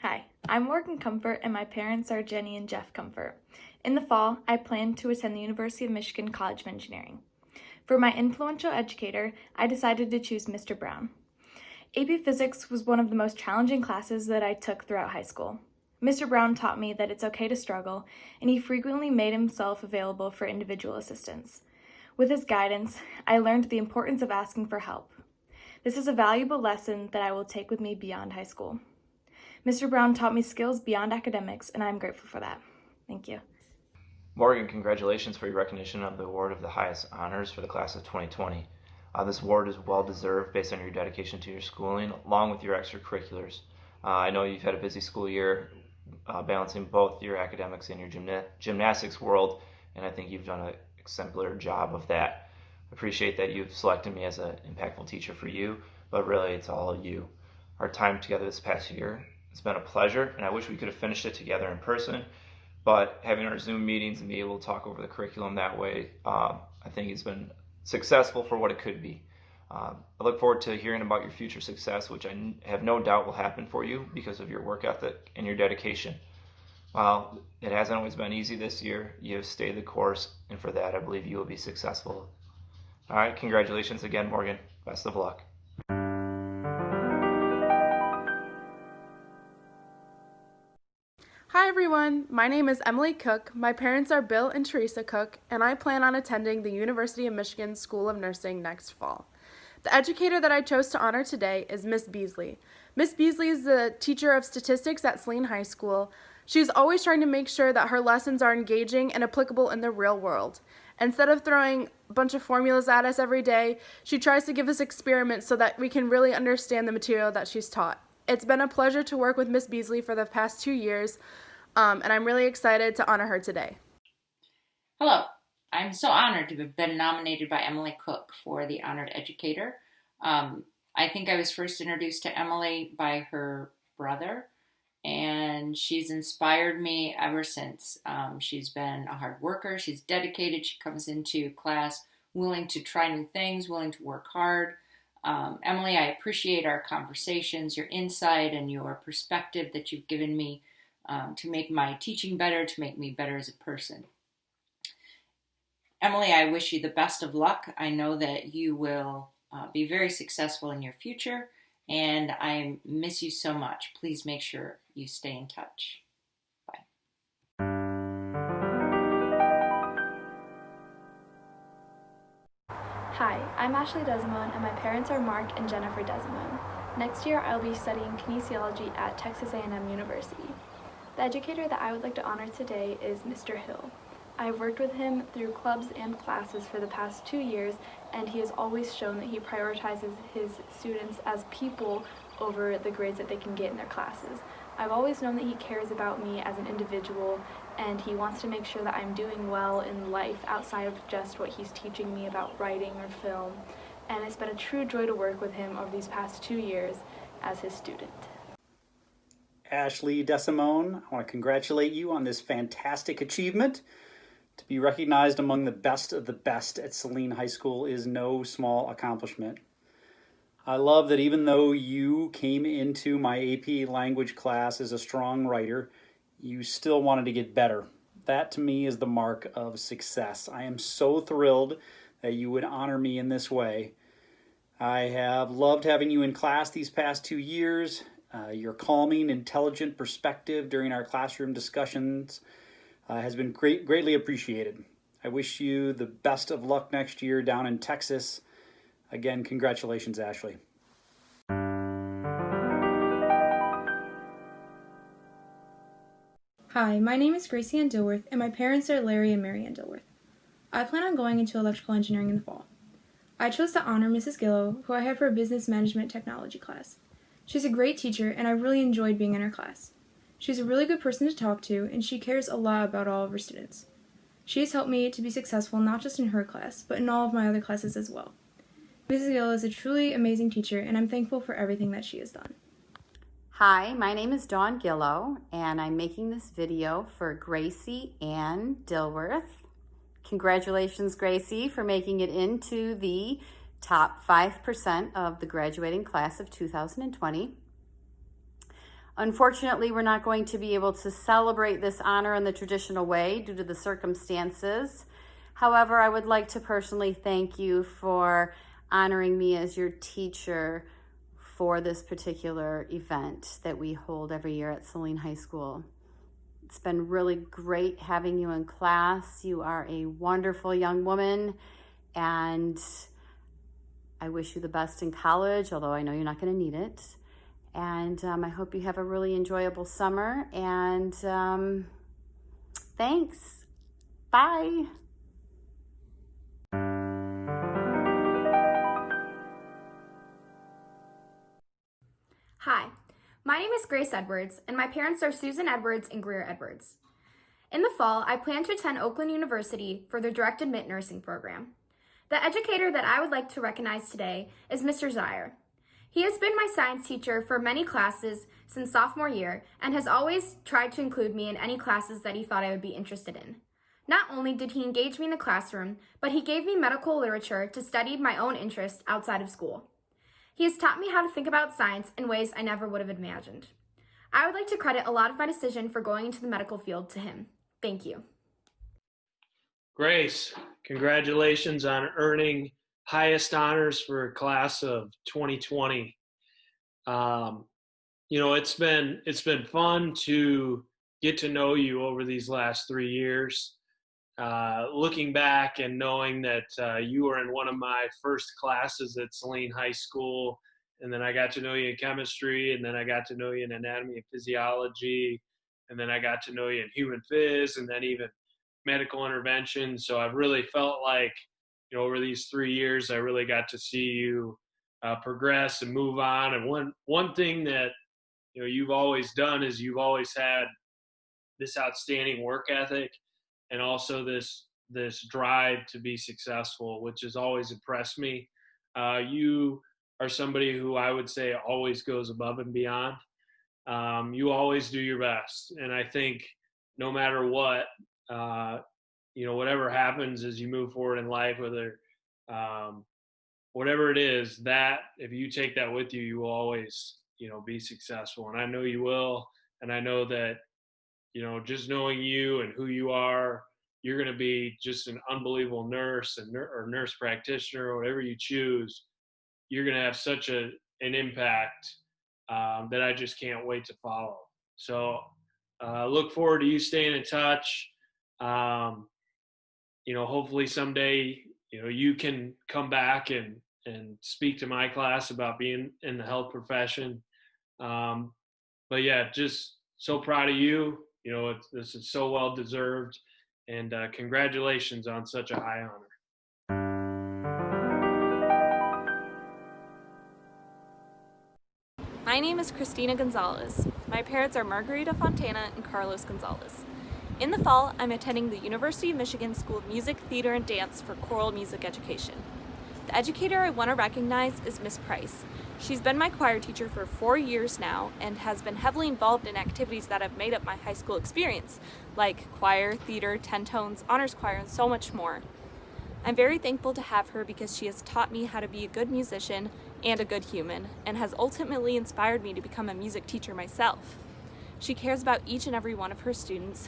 Hi, I'm Morgan Comfort and my parents are Jenny and Jeff Comfort. In the fall, I plan to attend the University of Michigan College of Engineering. For my influential educator, I decided to choose Mr. Brown. AP Physics was one of the most challenging classes that I took throughout high school. Mr. Brown taught me that it's okay to struggle, and he frequently made himself available for individual assistance. With his guidance, I learned the importance of asking for help. This is a valuable lesson that I will take with me beyond high school. Mr. Brown taught me skills beyond academics, and I'm grateful for that. Thank you. Morgan, congratulations for your recognition of the award of the highest honors for the class of 2020. This award is well deserved based on your dedication to your schooling, along with your extracurriculars. I know you've had a busy school year, balancing both your academics and your gymnastics world, and I think you've done an exemplary job of that. I appreciate that you've selected me as an impactful teacher for you, but really it's all you. Our time together this past year, it's been a pleasure, and I wish we could have finished it together in person. But having our Zoom meetings and be able to talk over the curriculum that way, I think it's been successful for what it could be. I look forward to hearing about your future success, which I have no doubt will happen for you because of your work ethic and your dedication. While it hasn't always been easy this year, you have stayed the course, and for that I believe you will be successful. All right, congratulations again, Morgan. Best of luck. Hi everyone, my name is Emily Cook, my parents are Bill and Teresa Cook, and I plan on attending the University of Michigan School of Nursing next fall. The educator that I chose to honor today is Miss Beasley. Miss Beasley is the teacher of statistics at Saline High School. She's always trying to make sure that her lessons are engaging and applicable in the real world. Instead of throwing a bunch of formulas at us every day, she tries to give us experiments so that we can really understand the material that she's taught. It's been a pleasure to work with Miss Beasley for the past 2 years, and I'm really excited to honor her today. Hello, I'm so honored to have been nominated by Emily Cook for the Honored Educator. I think I was first introduced to Emily by her brother, and she's inspired me ever since. She's been a hard worker, she's dedicated, she comes into class willing to try new things, willing to work hard. Emily, I appreciate our conversations, your insight, and your perspective that you've given me to make my teaching better, to make me better as a person. Emily, I wish you the best of luck. I know that you will be very successful in your future, and I miss you so much. Please make sure you stay in touch. Bye. Hi, I'm Ashley DESIMONE, and my parents are Mark and Jennifer DESIMONE. Next year, I'll be studying kinesiology at Texas A&M University. The educator that I would like to honor today is Mr. Hill. I've worked with him through clubs and classes for the past 2 years, and he has always shown that he prioritizes his students as people over the grades that they can get in their classes. I've always known that he cares about me as an individual, and he wants to make sure that I'm doing well in life outside of just what he's teaching me about writing or film. And it's been a true joy to work with him over these past 2 years as his student. Ashley DESIMONE, I want to congratulate you on this fantastic achievement. To be recognized among the best of the best at Saline High School is no small accomplishment. I love that even though you came into my AP language class as a strong writer, you still wanted to get better. That to me is the mark of success. I am so thrilled that you would honor me in this way. I have loved having you in class these past 2 years. Your calming, intelligent perspective during our classroom discussions has been greatly appreciated. I wish you the best of luck next year down in Texas. Again, congratulations, Ashley. Hi, my name is Gracie Ann Dilworth, and my parents are Larry and Mary Ann Dilworth. I plan on going into electrical engineering in the fall. I chose to honor Mrs. Gillow, who I had for a business management technology class. She's a great teacher, and I really enjoyed being in her class. She's a really good person to talk to, and she cares a lot about all of her students. She has helped me to be successful not just in her class, but in all of my other classes as well. Mrs. Gillow is a truly amazing teacher, and I'm thankful for everything that she has done. Hi, my name is Dawn Gillow, and I'm making this video for Gracie and Dilworth. Congratulations, Gracie, for making it into the top 5% of the graduating class of 2020. Unfortunately, we're not going to be able to celebrate this honor in the traditional way due to the circumstances. However, I would like to personally thank you for honoring me as your teacher for this particular event that we hold every year at Saline High School. It's been really great having you in class. You are a wonderful young woman, and I wish you the best in college, although I know you're not going to need it. And I hope you have a really enjoyable summer, and thanks. Bye. Hi, my name is Grace Edwards, and my parents are Susan Edwards and Greer Edwards. In the fall, I plan to attend Oakland University for the Direct Admit Nursing program. The educator that I would like to recognize today is Mr. Zier. He has been my science teacher for many classes since sophomore year and has always tried to include me in any classes that he thought I would be interested in. Not only did he engage me in the classroom, but he gave me medical literature to study my own interest outside of school. He has taught me how to think about science in ways I never would have imagined. I would like to credit a lot of my decision for going into the medical field to him. Thank you. Grace, congratulations on earning highest honors for a class of 2020. You know, it's been fun to get to know you over these last 3 years. Looking back and knowing that you were in one of my first classes at Saline High School, and then I got to know you in chemistry, and then I got to know you in anatomy and physiology, and then I got to know you in human phys, and then even medical intervention. So I've really felt like, you know, over these 3 years, I really got to see you progress and move on. And one thing that, you know, you've always done is you've always had this outstanding work ethic, and also this drive to be successful, which has always impressed me. You are somebody who I would say always goes above and beyond. You always do your best. And I think no matter what, you know, whatever happens as you move forward in life, whether whatever it is, that if you take that with you, you will always, you know, be successful. And I know you will. And I know that, you know, just knowing you and who you are, you're going to be just an unbelievable nurse or nurse practitioner, or whatever you choose. You're going to have such an impact that I just can't wait to follow. So look forward to you staying in touch. You know, hopefully someday, you know, you can come back and speak to my class about being in the health profession. But yeah, just so proud of you. You know, this is so well deserved, and congratulations on such a high honor. My name is Cristina Gonzalez. My parents are Margarita Fontana and Carlos Gonzalez. In the fall, I'm attending the University of Michigan School of Music, Theater, and Dance for choral music education. The educator I want to recognize is Miss Price. She's been my choir teacher for 4 years now and has been heavily involved in activities that have made up my high school experience, like choir, theater, 10 tones, honors choir, and so much more. I'm very thankful to have her because she has taught me how to be a good musician and a good human, and has ultimately inspired me to become a music teacher myself. She cares about each and every one of her students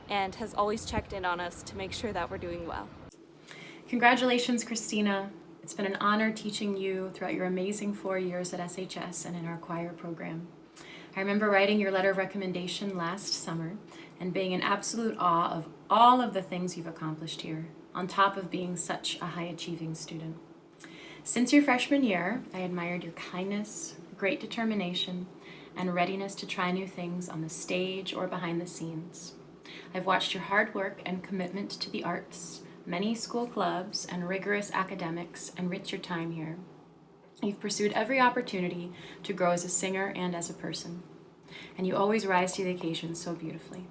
and has always checked in on us to make sure that we're doing well. Congratulations, Cristina. It's been an honor teaching you throughout your amazing 4 years at SHS and in our choir program. I remember writing your letter of recommendation last summer and being in absolute awe of all of the things you've accomplished here, on top of being such a high-achieving student. Since your freshman year, I admired your kindness, great determination, and readiness to try new things on the stage or behind the scenes. I've watched your hard work and commitment to the arts, Many school clubs and rigorous academics enrich your time here. You've pursued every opportunity to grow as a singer and as a person, and you always rise to the occasion so beautifully.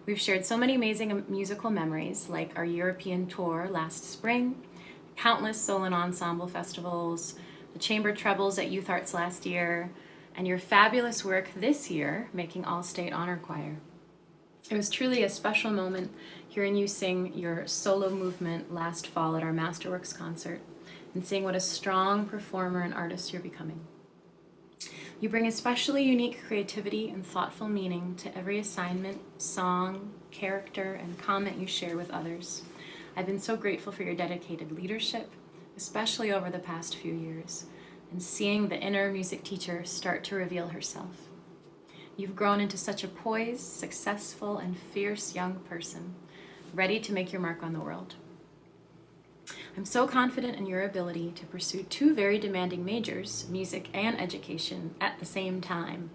We've shared so many amazing musical memories, like our European tour last spring, countless solo and ensemble festivals, the chamber trebles at Youth Arts last year, and your fabulous work this year making All-State Honor Choir. It was truly a special moment hearing you sing your solo movement last fall at our Masterworks concert and seeing what a strong performer and artist you're becoming. You bring especially unique creativity and thoughtful meaning to every assignment, song, character, and comment you share with others. I've been so grateful for your dedicated leadership, especially over the past few years, and seeing the inner music teacher start to reveal herself. You've grown into such a poised, successful, and fierce young person, ready to make your mark on the world. I'm so confident in your ability to pursue two very demanding majors, music and education, at the same time.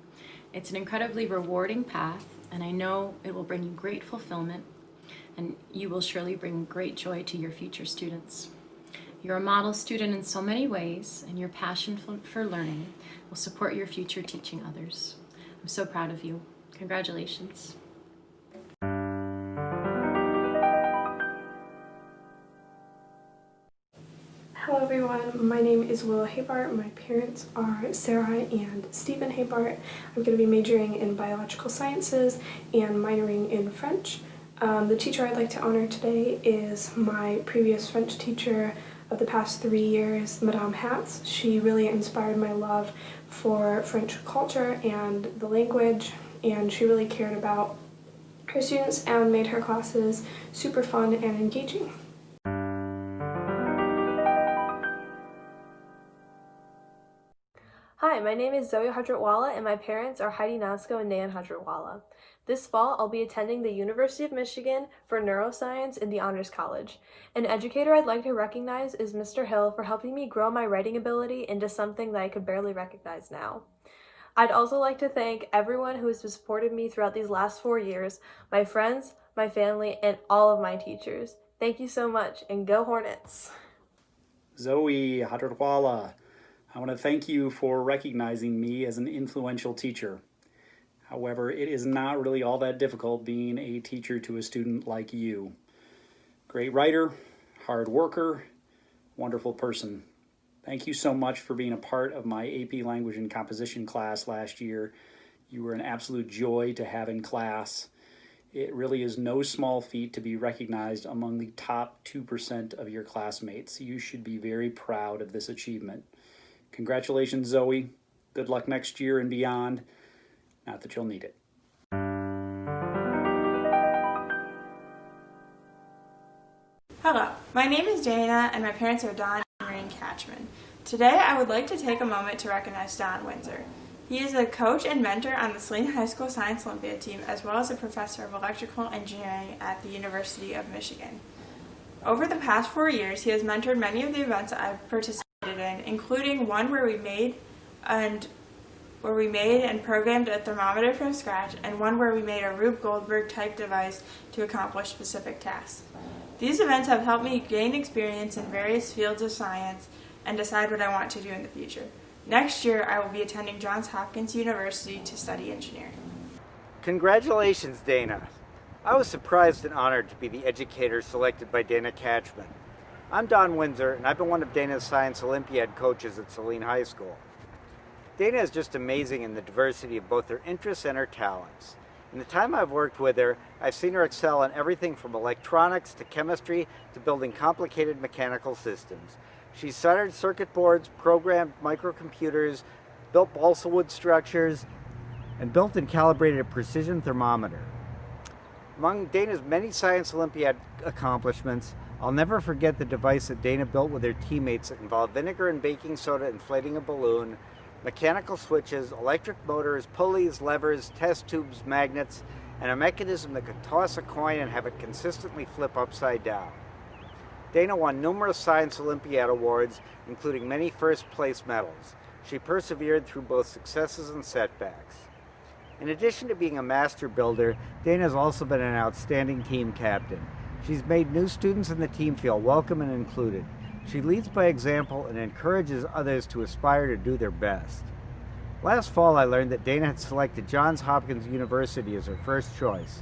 It's an incredibly rewarding path, and I know it will bring you great fulfillment, and you will surely bring great joy to your future students. You're a model student in so many ways, and your passion for learning will support your future teaching others. I'm so proud of you. Congratulations. Hello everyone, my name is Willow HABART. My parents are Sarah and Stephen HABART. I'm going to be majoring in biological sciences and minoring in French. The teacher I'd like to honor today is my previous French teacher of the past 3 years, Madame Hatz. She really inspired my love for French culture and the language, and she really cared about her students and made her classes super fun and engaging. Hi, my name is Zoe HAJRATWALA and my parents are Heidi Nasco and Nan HAJRATWALA. This fall, I'll be attending the University of Michigan for neuroscience in the Honors College. An educator I'd like to recognize is Mr. Hill for helping me grow my writing ability into something that I could barely recognize now. I'd also like to thank everyone who has supported me throughout these last 4 years, my friends, my family, and all of my teachers. Thank you so much, and go Hornets! Zoe HAJRATWALA, I want to thank you for recognizing me as an influential teacher. However, it is not really all that difficult being a teacher to a student like you. Great writer, hard worker, wonderful person. Thank you so much for being a part of my AP Language and Composition class last year. You were an absolute joy to have in class. It really is no small feat to be recognized among the top 2% of your classmates. You should be very proud of this achievement. Congratulations, Zoe. Good luck next year and beyond. Not that you'll need it. Hello, my name is Dana and my parents are Don and Maureen Katchman. Today I would like to take a moment to recognize Don Windsor. He is a coach and mentor on the Saline High School Science Olympiad team as well as a professor of electrical engineering at the University of Michigan. Over the past 4 years, he has mentored many of the events I've participated in, including one where we made and programmed a thermometer from scratch, and one where we made a Rube Goldberg type device to accomplish specific tasks. These events have helped me gain experience in various fields of science and decide what I want to do in the future. Next year, I will be attending Johns Hopkins University to study engineering. Congratulations, Dana. I was surprised and honored to be the educator selected by Dana Katchman. I'm Don Windsor, and I've been one of Dana's Science Olympiad coaches at Saline High School. Dana is just amazing in the diversity of both her interests and her talents. In the time I've worked with her, I've seen her excel in everything from electronics to chemistry to building complicated mechanical systems. She's soldered circuit boards, programmed microcomputers, built balsa wood structures, and built and calibrated a precision thermometer. Among Dana's many Science Olympiad accomplishments, I'll never forget the device that Dana built with her teammates that involved vinegar and baking soda inflating a balloon, mechanical switches, electric motors, pulleys, levers, test tubes, magnets, and a mechanism that could toss a coin and have it consistently flip upside down. Dana won numerous Science Olympiad awards, including many first-place medals. She persevered through both successes and setbacks. In addition to being a master builder, Dana has also been an outstanding team captain. She's made new students in the team feel welcome and included. She leads by example and encourages others to aspire to do their best. Last fall, I learned that Dana had selected Johns Hopkins University as her first choice.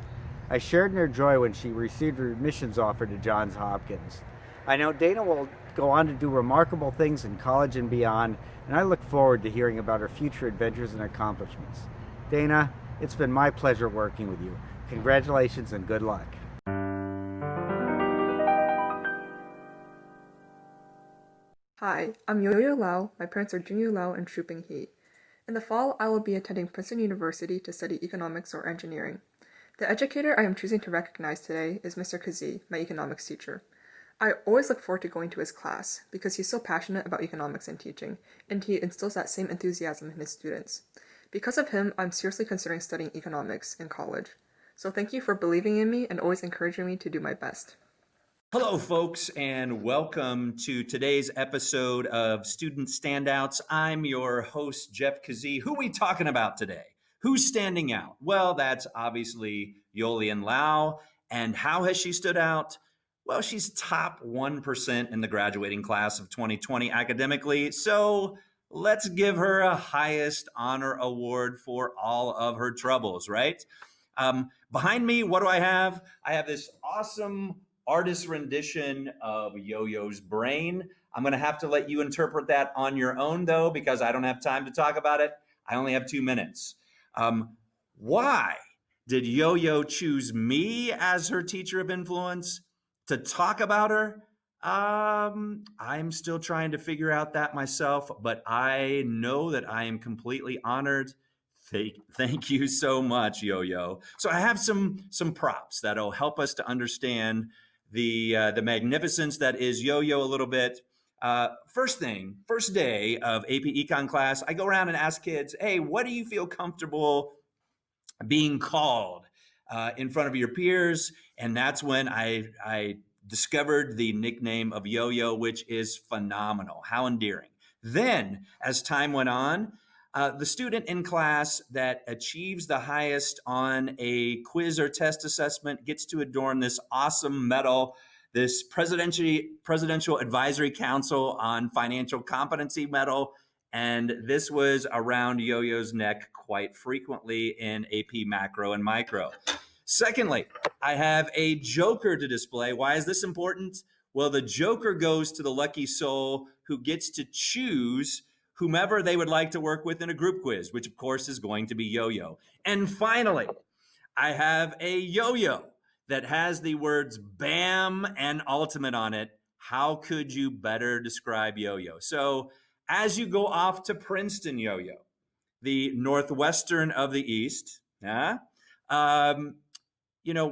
I shared in her joy when she received her admissions offer to Johns Hopkins. I know Dana will go on to do remarkable things in college and beyond, and I look forward to hearing about her future adventures and accomplishments. Dana, it's been my pleasure working with you. Congratulations and good luck. Hi, I'm Yo-Yo Lau. My parents are Junyu Lau and Shuping He. In the fall, I will be attending Princeton University to study economics or engineering. The educator I am choosing to recognize today is Mr. Kazi, my economics teacher. I always look forward to going to his class because he's so passionate about economics and teaching, and he instills that same enthusiasm in his students. Because of him, I'm seriously considering studying economics in college. So thank you for believing in me and always encouraging me to do my best. Hello, folks, and welcome to today's episode of Student Standouts. I'm your host, Jeff Kazi. Who are we talking about today? Who's standing out? Well, that's obviously YOLIAN Lau. And how has she stood out? Well, she's top 1% in the graduating class of 2020 academically, so let's give her a highest honor award for all of her troubles, right? Behind me, what do I have? I have this awesome artist rendition of Yo-Yo's Brain. I'm going to have to let you interpret that on your own, though, because I don't have time to talk about it. I only have 2 minutes. Why did Yo-Yo choose me as her teacher of influence to talk about her? I'm still trying to figure out that myself, but I know that I am completely honored. Thank you so much, Yo-Yo. So I have some props that'll help us to understand the magnificence that is Yo-Yo a little bit. First day of AP Econ class, I go around and ask kids, hey, what do you feel comfortable being called in front of your peers? And that's when I discovered the nickname of Yo-Yo, which is phenomenal. How endearing. Then, as time went on, the student in class that achieves the highest on a quiz or test assessment gets to adorn this awesome medal, this Presidential Advisory Council on Financial Competency medal. And this was around Yo-Yo's neck quite frequently in AP Macro and Micro. Secondly, I have a joker to display. Why is this important? Well, the joker goes to the lucky soul who gets to choose whomever they would like to work with in a group quiz, which of course is going to be Yo-Yo. And finally, I have a Yo-Yo that has the words BAM and Ultimate on it. How could you better describe Yo-Yo? So as you go off to Princeton, Yo-Yo, the Northwestern of the East,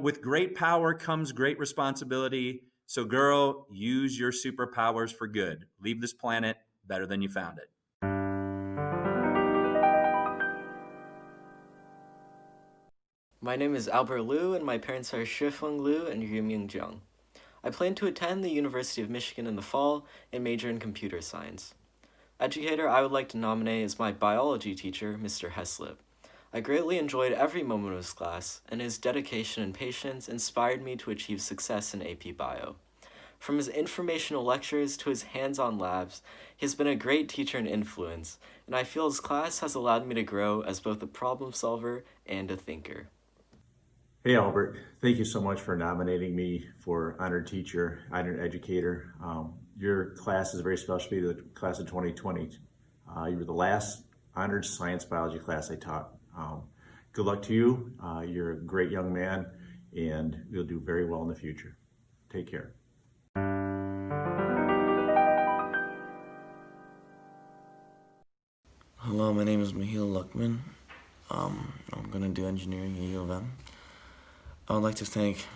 with great power comes great responsibility. So girl, use your superpowers for good. Leave this planet better than you found it. My name is Albert Liu, and my parents are Shifeng Liu and Yumying Zheng. I plan to attend the University of Michigan in the fall and major in computer science. Educator I would like to nominate is my biology teacher, Mr. Heslip. I greatly enjoyed every moment of his class, and his dedication and patience inspired me to achieve success in AP Bio. From his informational lectures to his hands-on labs, he has been a great teacher and influence, and I feel his class has allowed me to grow as both a problem solver and a thinker. Hey Albert, thank you so much for nominating me for Honored Teacher, Honored Educator. Your class is very special to me, the class of 2020. You were the last honored science biology class I taught. Good luck to you. You're a great young man, and you'll do very well in the future. Take care. Hello, my name is Maheel Luckman. I'm going to do engineering at U of M. I would like to thank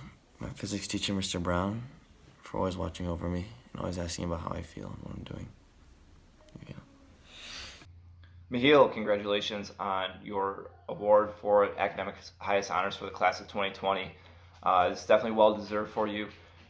my physics teacher, Mr. Brown, for always watching over me and always asking about how I feel and what I'm doing. Yeah. Maheel, congratulations on your award for academic highest honors for the class of 2020. It's definitely well deserved for you.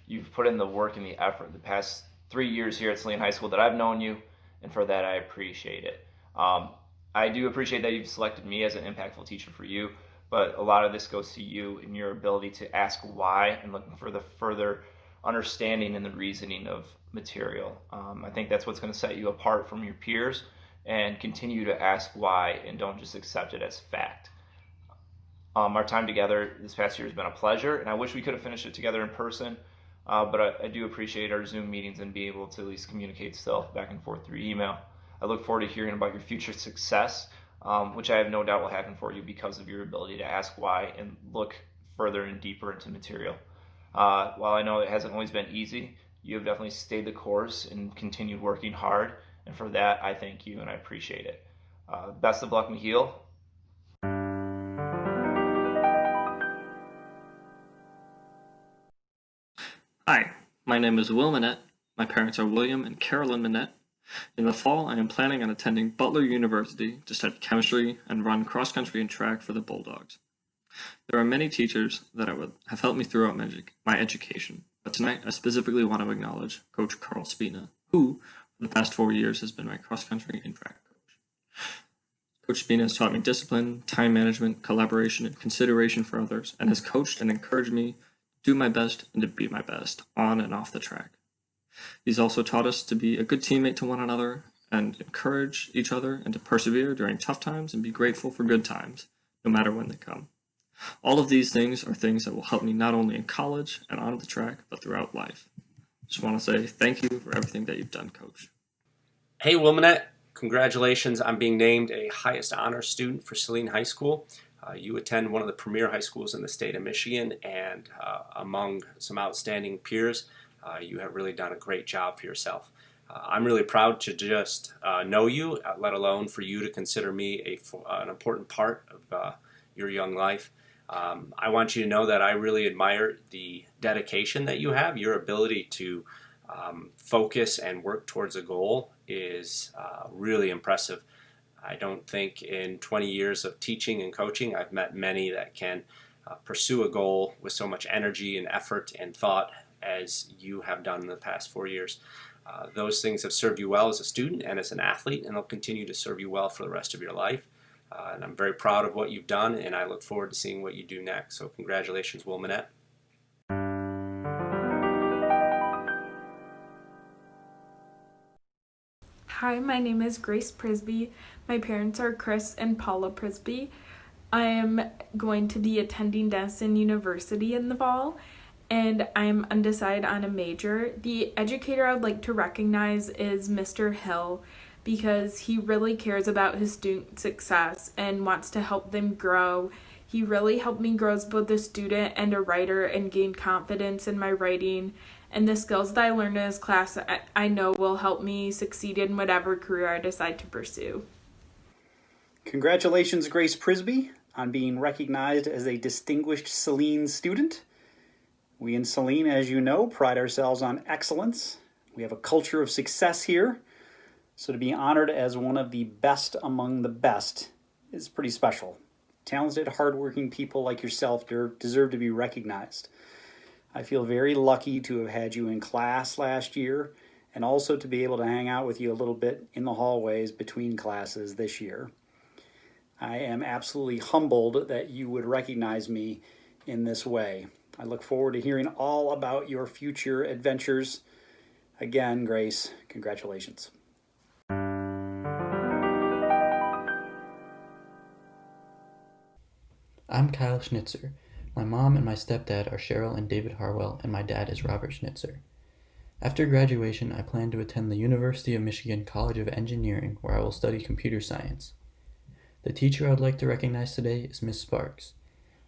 You've put in the work and the effort the past 3 years here at Saline High School that I've known you, and for that I appreciate it. I do appreciate that you've selected me as an impactful teacher for you, but a lot of this goes to you and your ability to ask why and looking for the further understanding and the reasoning of material. I think that's what's going to set you apart from your peers, and continue to ask why and don't just accept it as fact. Our time together this past year has been a pleasure, and I wish we could have finished it together in person, but I do appreciate our Zoom meetings and being able to at least communicate still back and forth through email. I look forward to hearing about your future success, which I have no doubt will happen for you because of your ability to ask why and look further and deeper into material. While I know it hasn't always been easy, you have definitely stayed the course and continued working hard, and for that I thank you and I appreciate it. Best of luck, MAHEEL. Hi, my name is Will Manette. My parents are William and Carolyn Manette. In the fall, I am planning on attending Butler University to study chemistry and run cross-country and track for the Bulldogs. There are many teachers that have helped me throughout my education, but tonight I specifically want to acknowledge Coach Carl Spina, who, for the past 4 years, has been my cross-country and track coach. Coach Spina has taught me discipline, time management, collaboration, and consideration for others, and has coached and encouraged me to do my best and to be my best on and off the track. He's also taught us to be a good teammate to one another and encourage each other and to persevere during tough times and be grateful for good times, no matter when they come. All of these things are things that will help me not only in college and on the track, but throughout life. Just want to say thank you for everything that you've done, Coach. Hey, Wilmanette, congratulations on being named a highest honor student for Saline High School. You attend one of the premier high schools in the state of Michigan, and among some outstanding peers, you have really done a great job for yourself. I'm really proud to just know you, let alone for you to consider me an important part of your young life. I want you to know that I really admire the dedication that you have. Your ability to focus and work towards a goal is really impressive. I don't think in 20 years of teaching and coaching I've met many that can pursue a goal with so much energy and effort and thought as you have done in the past 4 years. Those things have served you well as a student and as an athlete, and they'll continue to serve you well for the rest of your life. And I'm very proud of what you've done, and I look forward to seeing what you do next. So congratulations, Will Manette. Hi, my name is Grace Prisby. My parents are Chris and Paula Prisby. I am going to be attending Denison University in the fall, and I'm undecided on a major. The educator I would like to recognize is Mr. Hill, because he really cares about his student success and wants to help them grow. He really helped me grow as both a student and a writer and gain confidence in my writing. And the skills that I learned in his class, I know will help me succeed in whatever career I decide to pursue. Congratulations, Grace Prisby, on being recognized as a distinguished Saline student. We in Saline, as you know, pride ourselves on excellence. We have a culture of success here. So to be honored as one of the best among the best is pretty special. Talented, hardworking people like yourself deserve to be recognized. I feel very lucky to have had you in class last year, and also to be able to hang out with you a little bit in the hallways between classes this year. I am absolutely humbled that you would recognize me in this way. I look forward to hearing all about your future adventures. Again, Grace, congratulations. I'm Kyle Schnitzer. My mom and my stepdad are Cheryl and David Harwell, and my dad is Robert Schnitzer. After graduation, I plan to attend the University of Michigan College of Engineering, where I will study computer science. The teacher I would like to recognize today is Miss Sparks.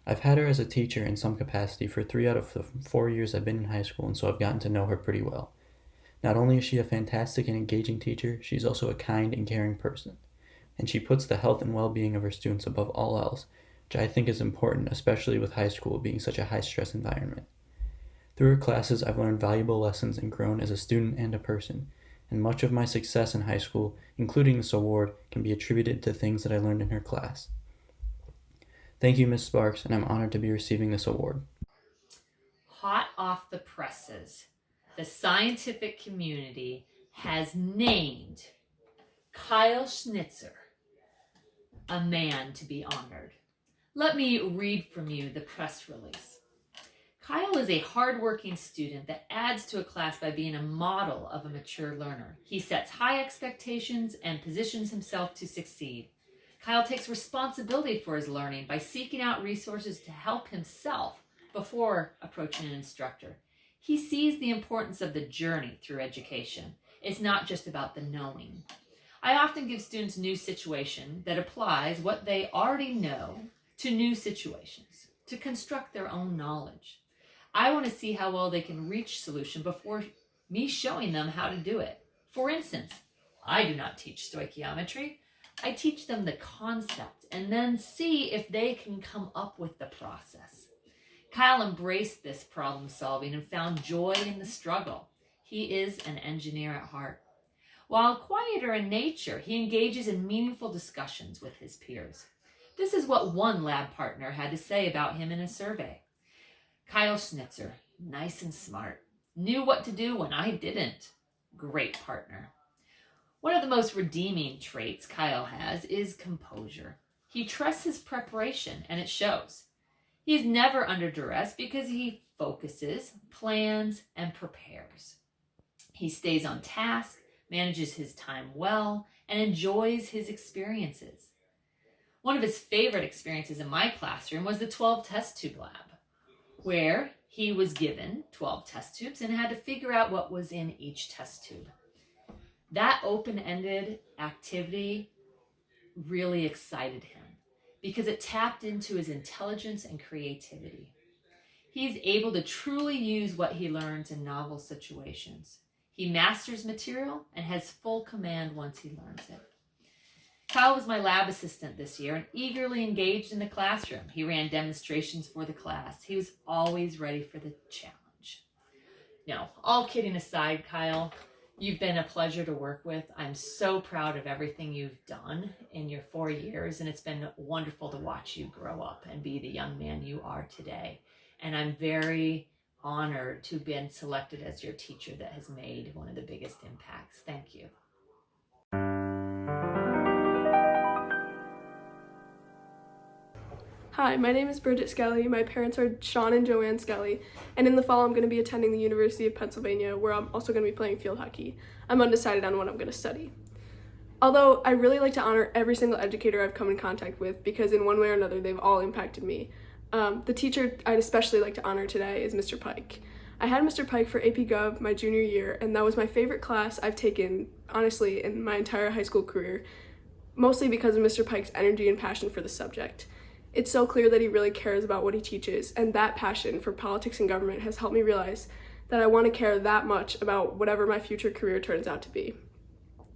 I've had her as a teacher in some capacity for 3 out of the 4 years I've been in high school, and so I've gotten to know her pretty well. Not only is she a fantastic and engaging teacher, she's also a kind and caring person, and she puts the health and well-being of her students above all else, which I think is important, especially with high school being such a high-stress environment. Through her classes, I've learned valuable lessons and grown as a student and a person, and much of my success in high school, including this award, can be attributed to things that I learned in her class. Thank you, Ms. Sparks, and I'm honored to be receiving this award. Hot off the presses, the scientific community has named Kyle Schnitzer a man to be honored. Let me read from you the press release. Kyle is a hardworking student that adds to a class by being a model of a mature learner. He sets high expectations and positions himself to succeed. Kyle takes responsibility for his learning by seeking out resources to help himself before approaching an instructor. He sees the importance of the journey through education. It's not just about the knowing. I often give students new situation that applies what they already know to new situations to construct their own knowledge. I want to see how well they can reach solution before me showing them how to do it. For instance, I do not teach stoichiometry. I teach them the concept and then see if they can come up with the process. Kyle embraced this problem solving and found joy in the struggle. He is an engineer at heart. While quieter in nature, he engages in meaningful discussions with his peers. This is what one lab partner had to say about him in a survey. Kyle Schnitzer, nice and smart, knew what to do when I didn't. Great partner. One of the most redeeming traits Kyle has is composure. He trusts his preparation, and it shows. He is never under duress because he focuses, plans, and prepares. He stays on task, manages his time well, and enjoys his experiences. One of his favorite experiences in my classroom was the 12 test tube lab, where he was given 12 test tubes and had to figure out what was in each test tube. That open-ended activity really excited him because it tapped into his intelligence and creativity. He's able to truly use what he learns in novel situations. He masters material and has full command once he learns it. Kyle was my lab assistant this year and eagerly engaged in the classroom. He ran demonstrations for the class. He was always ready for the challenge. No, all kidding aside, Kyle, you've been a pleasure to work with. I'm so proud of everything you've done in your 4 years, and it's been wonderful to watch you grow up and be the young man you are today. And I'm very honored to have been selected as your teacher that has made one of the biggest impacts. Thank you. Hi, my name is Bridget Skelly. My parents are Sean and Joanne Skelly, and in the fall I'm going to be attending the University of Pennsylvania, where I'm also going to be playing field hockey. I'm undecided on what I'm going to study. Although I really like to honor every single educator I've come in contact with, because in one way or another they've all impacted me. The teacher I'd especially like to honor today is Mr. Pike. I had Mr. Pike for AP Gov my junior year, and that was my favorite class I've taken, honestly, in my entire high school career, mostly because of Mr. Pike's energy and passion for the subject. It's so clear that he really cares about what he teaches, and that passion for politics and government has helped me realize that I want to care that much about whatever my future career turns out to be.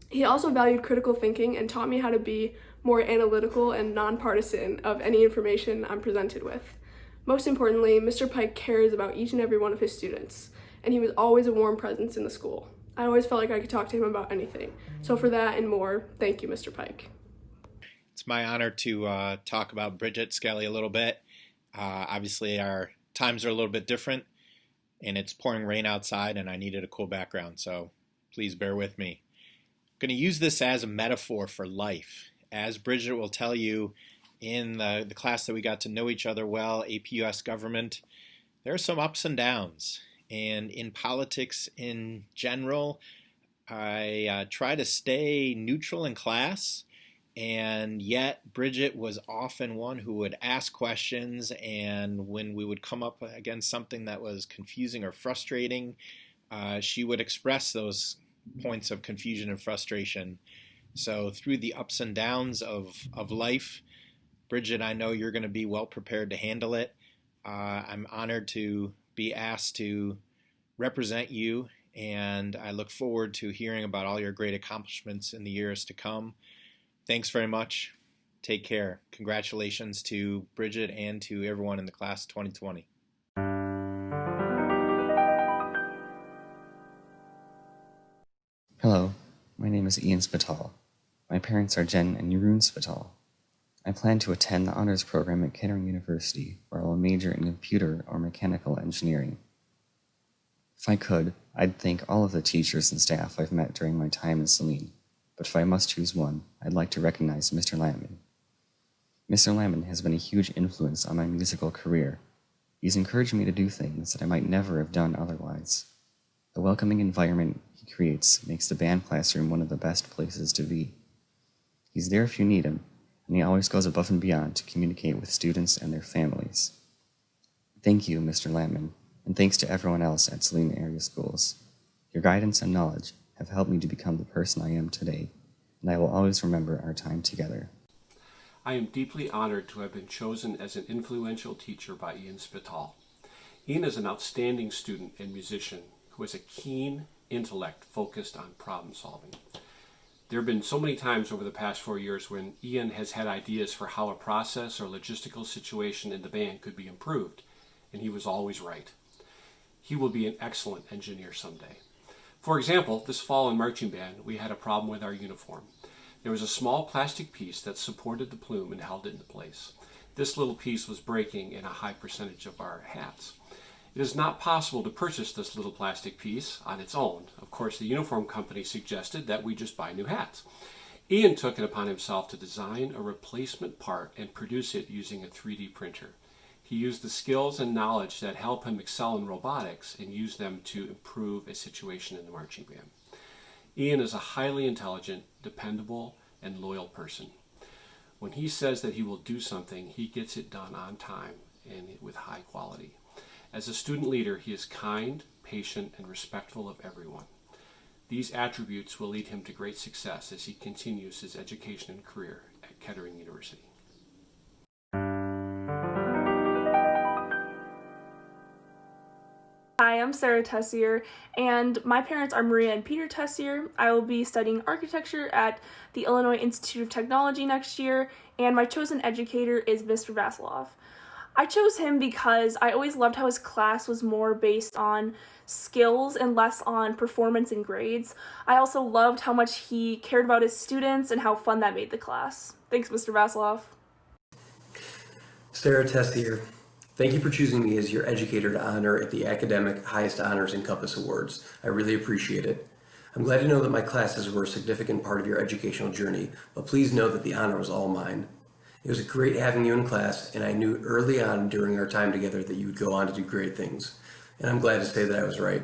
He also valued critical thinking and taught me how to be more analytical and nonpartisan of any information I'm presented with. Most importantly, Mr. Pike cares about each and every one of his students, and he was always a warm presence in the school. I always felt like I could talk to him about anything. So for that and more, thank you, Mr. Pike. It's my honor to talk about Bridget Skelly a little bit. Obviously, our times are a little bit different, and it's pouring rain outside, and I needed a cool background, so please bear with me. I'm going to use this as a metaphor for life. As Bridget will tell you, in the class that we got to know each other well, AP US Government, there are some ups and downs. And in politics in general, I try to stay neutral in class. And yet Bridget was often one who would ask questions, and when we would come up against something that was confusing or frustrating, she would express those points of confusion and frustration. So through the ups and downs of life, Bridget, I know you're going to be well prepared to handle it. I'm honored to be asked to represent you, and I look forward to hearing about all your great accomplishments in the years to come. Thanks very much. Take care. Congratulations to Bridget and to everyone in the class 2020. Hello, my name is Ian Spital. My parents are Jen and Jeroen Spital. I plan to attend the honors program at Kettering University, where I will major in computer or mechanical engineering. If I could, I'd thank all of the teachers and staff I've met during my time in Saline. But if I must choose one, I'd like to recognize Mr. Lampman. Mr. Lamon has been a huge influence on my musical career. He's encouraged me to do things that I might never have done otherwise. The welcoming environment he creates makes the band classroom one of the best places to be. He's there if you need him, and he always goes above and beyond to communicate with students and their families. Thank you, Mr. Lamon, and thanks to everyone else at Saline Area Schools. Your guidance and knowledge have helped me to become the person I am today, and I will always remember our time together. I am deeply honored to have been chosen as an influential teacher by Ian Spital. Ian is an outstanding student and musician who has a keen intellect focused on problem solving. There have been so many times over the past 4 years when Ian has had ideas for how a process or logistical situation in the band could be improved, and he was always right. He will be an excellent engineer someday. For example, this fall in marching band, we had a problem with our uniform. There was a small plastic piece that supported the plume and held it into place. This little piece was breaking in a high percentage of our hats. It is not possible to purchase this little plastic piece on its own. Of course, the uniform company suggested that we just buy new hats. Ian took it upon himself to design a replacement part and produce it using a 3D printer. He used the skills and knowledge that help him excel in robotics and use them to improve a situation in the marching band. Ian is a highly intelligent, dependable, and loyal person. When he says that he will do something, he gets it done on time and with high quality. As a student leader, he is kind, patient, and respectful of everyone. These attributes will lead him to great success as he continues his education and career at Kettering University. Hi, I'm Sarah Tessier, and my parents are Maria and Peter Tessier. I will be studying architecture at the Illinois Institute of Technology next year, and my chosen educator is Mr. Vasiloff. I chose him because I always loved how his class was more based on skills and less on performance and grades. I also loved how much he cared about his students and how fun that made the class. Thanks, Mr. Vasiloff. Sarah Tessier. Thank you for choosing me as your educator to honor at the Academic Highest Honors and Compass Awards. I really appreciate it. I'm glad to know that my classes were a significant part of your educational journey, but please know that the honor was all mine. It was great having you in class, and I knew early on during our time together that you would go on to do great things, and I'm glad to say that I was right.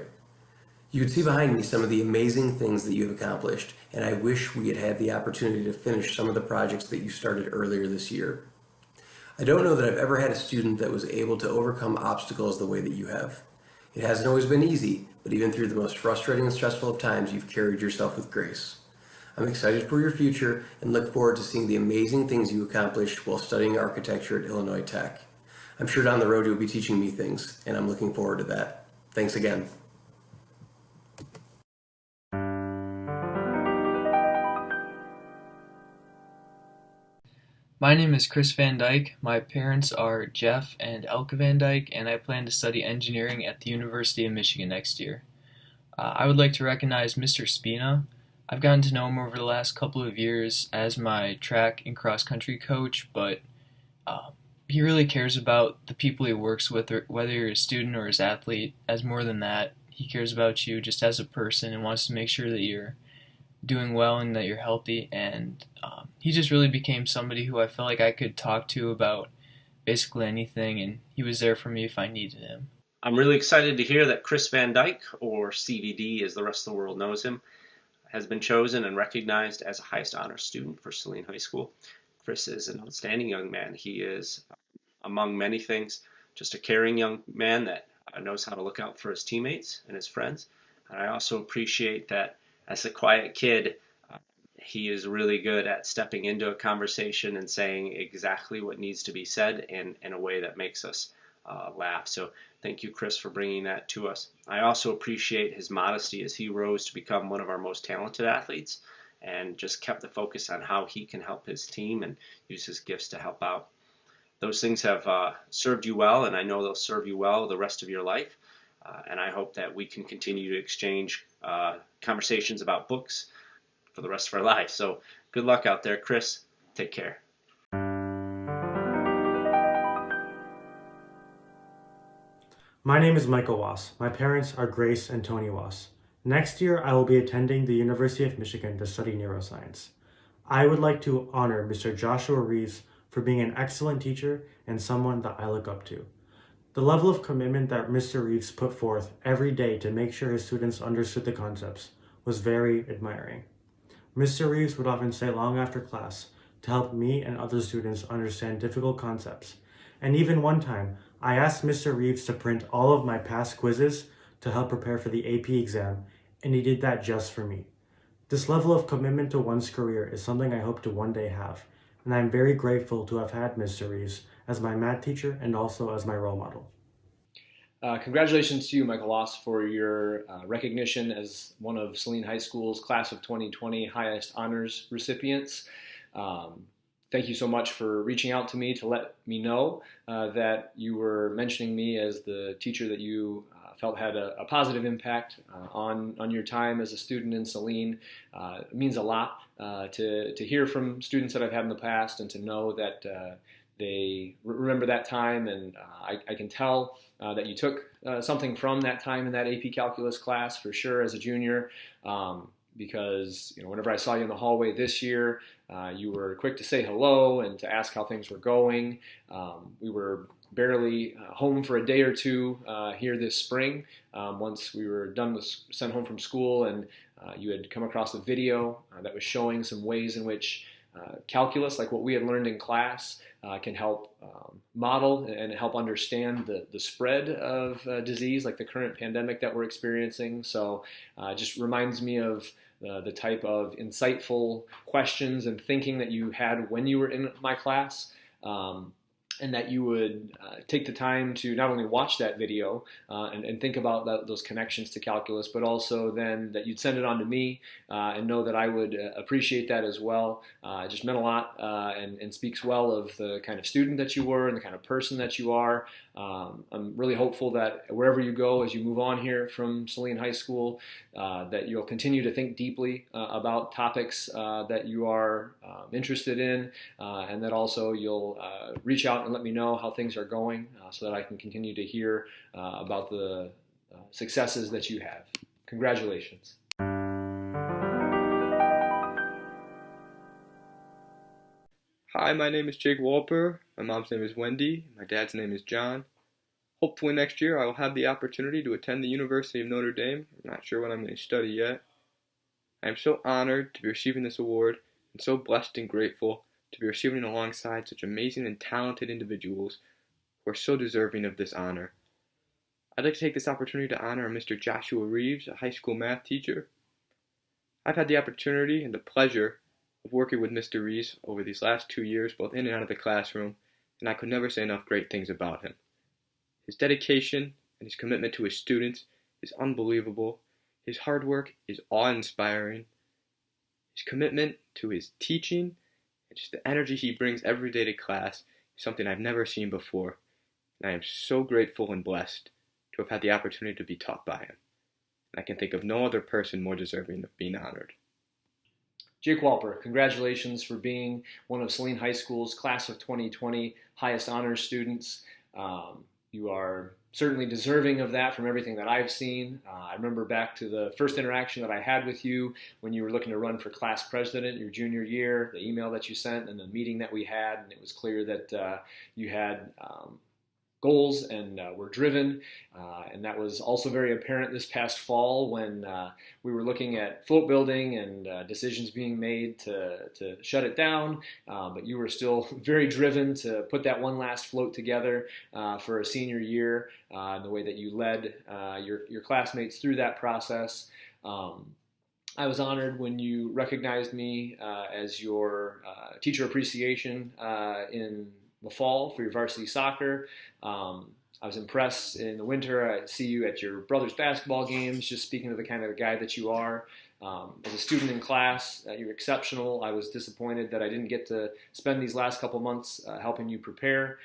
You would see behind me some of the amazing things that you have accomplished, and I wish we had had the opportunity to finish some of the projects that you started earlier this year. I don't know that I've ever had a student that was able to overcome obstacles the way that you have. It hasn't always been easy, but even through the most frustrating and stressful of times, you've carried yourself with grace. I'm excited for your future and look forward to seeing the amazing things you accomplished while studying architecture at Illinois Tech. I'm sure down the road you'll be teaching me things, and I'm looking forward to that. Thanks again. My name is Chris Van Dyke. My parents are Jeff and Elke Van Dyke, and I plan to study engineering at the University of Michigan next year. I would like to recognize Mr. Spina. I've gotten to know him over the last couple of years as my track and cross-country coach, but he really cares about the people he works with, whether you're a student or his athlete. As more than that, he cares about you just as a person and wants to make sure that you're doing well and that you're healthy, and he just really became somebody who I felt like I could talk to about basically anything, and he was there for me if I needed him. I'm really excited to hear that Chris Van Dyke, or CVD as the rest of the world knows him, has been chosen and recognized as a highest honor student for Saline High School. Chris is an outstanding young man. He is, among many things, just a caring young man that knows how to look out for his teammates and his friends. And I also appreciate that as a quiet kid, he is really good at stepping into a conversation and saying exactly what needs to be said in a way that makes us laugh. So thank you, Chris, for bringing that to us. I also appreciate his modesty as he rose to become one of our most talented athletes and just kept the focus on how he can help his team and use his gifts to help out. Those things have served you well, and I know they'll serve you well the rest of your life. And I hope that we can continue to exchange conversations about books for the rest of our lives. So good luck out there, Chris. Take care. My name is Michael Wass. My parents are Grace and Tony Wass. Next year, I will be attending the University of Michigan to study neuroscience. I would like to honor Mr. Joshua Reeves for being an excellent teacher and someone that I look up to. The level of commitment that Mr. Reeves put forth every day to make sure his students understood the concepts was very admiring. Mr. Reeves would often stay long after class to help me and other students understand difficult concepts. And even one time, I asked Mr. Reeves to print all of my past quizzes to help prepare for the AP exam, and he did that just for me. This level of commitment to one's career is something I hope to one day have, and I'm very grateful to have had Mr. Reeves as my math teacher and also as my role model. Congratulations to you, Michael Loss, for your recognition as one of Saline High School's Class of 2020 highest honors recipients. Thank you so much for reaching out to me to let me know that you were mentioning me as the teacher that you felt had a positive impact on your time as a student in Saline. It means a lot to hear from students that I've had in the past and to know that they remember that time, and I can tell that you took something from that time in that AP Calculus class for sure as a junior, because whenever I saw you in the hallway this year, you were quick to say hello and to ask how things were going. We were barely home for a day or two here this spring once we were sent home from school, and you had come across a video that was showing some ways in which calculus, like what we had learned in class, can help model and help understand the spread of disease, like the current pandemic that we're experiencing. So it just reminds me of the type of insightful questions and thinking that you had when you were in my class. And that you would take the time to not only watch that video and think about those connections to calculus, but also then that you'd send it on to me and know that I would appreciate that as well. It just meant a lot and speaks well of the kind of student that you were and the kind of person that you are. I'm really hopeful that wherever you go as you move on here from Saline High School, that you'll continue to think deeply about topics that you are interested in, and that also you'll reach out and let me know how things are going so that I can continue to hear about the successes that you have. Congratulations. Hi, my name is Jake Walper. My mom's name is Wendy. My dad's name is John. Hopefully next year I will have the opportunity to attend the University of Notre Dame. I'm not sure what I'm going to study yet. I am so honored to be receiving this award and so blessed and grateful to be receiving it alongside such amazing and talented individuals who are so deserving of this honor. I'd like to take this opportunity to honor Mr. Joshua Reeves, a high school math teacher. I've had the opportunity and the pleasure of working with Mr. Reeves over these last 2 years, both in and out of the classroom, and I could never say enough great things about him. His dedication and his commitment to his students is unbelievable. His hard work is awe-inspiring. His commitment to his teaching and just the energy he brings every day to class is something I've never seen before, and I am so grateful and blessed to have had the opportunity to be taught by him. And I can think of no other person more deserving of being honored. Jake Walper, congratulations for being one of Saline High School's Class of 2020 highest honors students. You are certainly deserving of that from everything that I've seen. I remember back to the first interaction that I had with you when you were looking to run for class president your junior year, the email that you sent and the meeting that we had, and it was clear that you had goals and were driven, and that was also very apparent this past fall when we were looking at float building and decisions being made to shut it down, but you were still very driven to put that one last float together for a senior year, and the way that you led your classmates through that process. I was honored when you recognized me as your teacher appreciation in the fall for your varsity soccer. I was impressed in the winter. I see you at your brother's basketball games, just speaking of the kind of guy that you are. As a student in class, you're exceptional. I was disappointed that I didn't get to spend these last couple months helping you prepare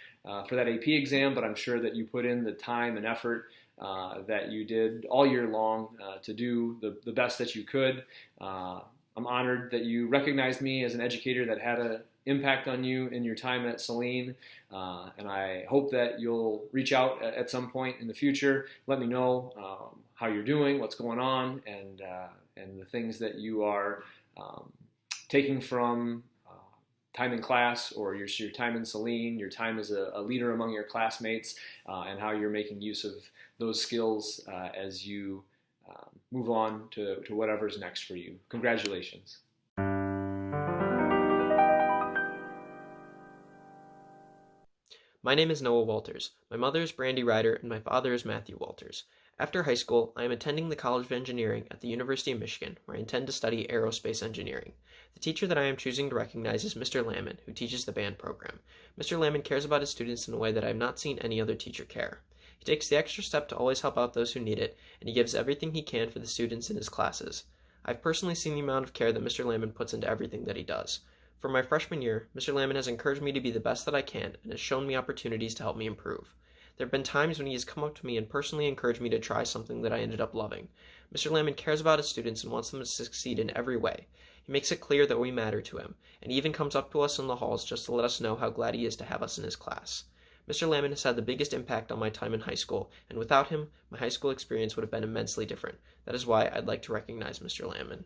for that AP exam, but I'm sure that you put in the time and effort that you did all year long to do the best that you could. I'm honored that you recognized me as an educator that had an impact on you in your time at Saline, and I hope that you'll reach out at some point in the future. Let me know how you're doing, what's going on, and the things that you are taking from time in class, or your time in Saline, your time as a leader among your classmates, and how you're making use of those skills as you move on to whatever's next for you. Congratulations. My name is Noah Walters. My mother is Brandy Ryder, and my father is Matthew Walters. After high school, I am attending the College of Engineering at the University of Michigan, where I intend to study aerospace engineering. The teacher that I am choosing to recognize is Mr. Lamon, who teaches the band program. Mr. Lamon cares about his students in a way that I have not seen any other teacher care. He takes the extra step to always help out those who need it, and he gives everything he can for the students in his classes. I've personally seen the amount of care that Mr. Lamon puts into everything that he does. For my freshman year, Mr. Lamon has encouraged me to be the best that I can and has shown me opportunities to help me improve. There have been times when he has come up to me and personally encouraged me to try something that I ended up loving. Mr. Lamon cares about his students and wants them to succeed in every way. He makes it clear that we matter to him, and he even comes up to us in the halls just to let us know how glad he is to have us in his class. Mr. Lamon has had the biggest impact on my time in high school, and without him, my high school experience would have been immensely different. That is why I'd like to recognize Mr. Lamon.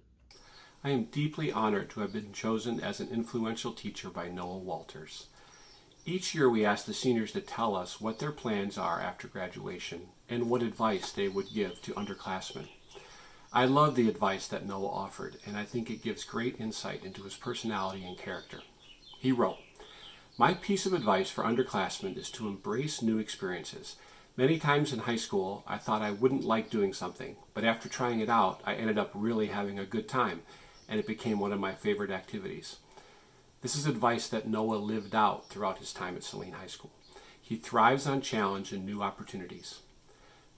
I am deeply honored to have been chosen as an influential teacher by Noah Walters. Each year we ask the seniors to tell us what their plans are after graduation and what advice they would give to underclassmen. I love the advice that Noah offered, and I think it gives great insight into his personality and character. He wrote, "My piece of advice for underclassmen is to embrace new experiences. Many times in high school, I thought I wouldn't like doing something, but after trying it out, I ended up really having a good time, and it became one of my favorite activities." This is advice that Noah lived out throughout his time at Saline High School. He thrives on challenge and new opportunities.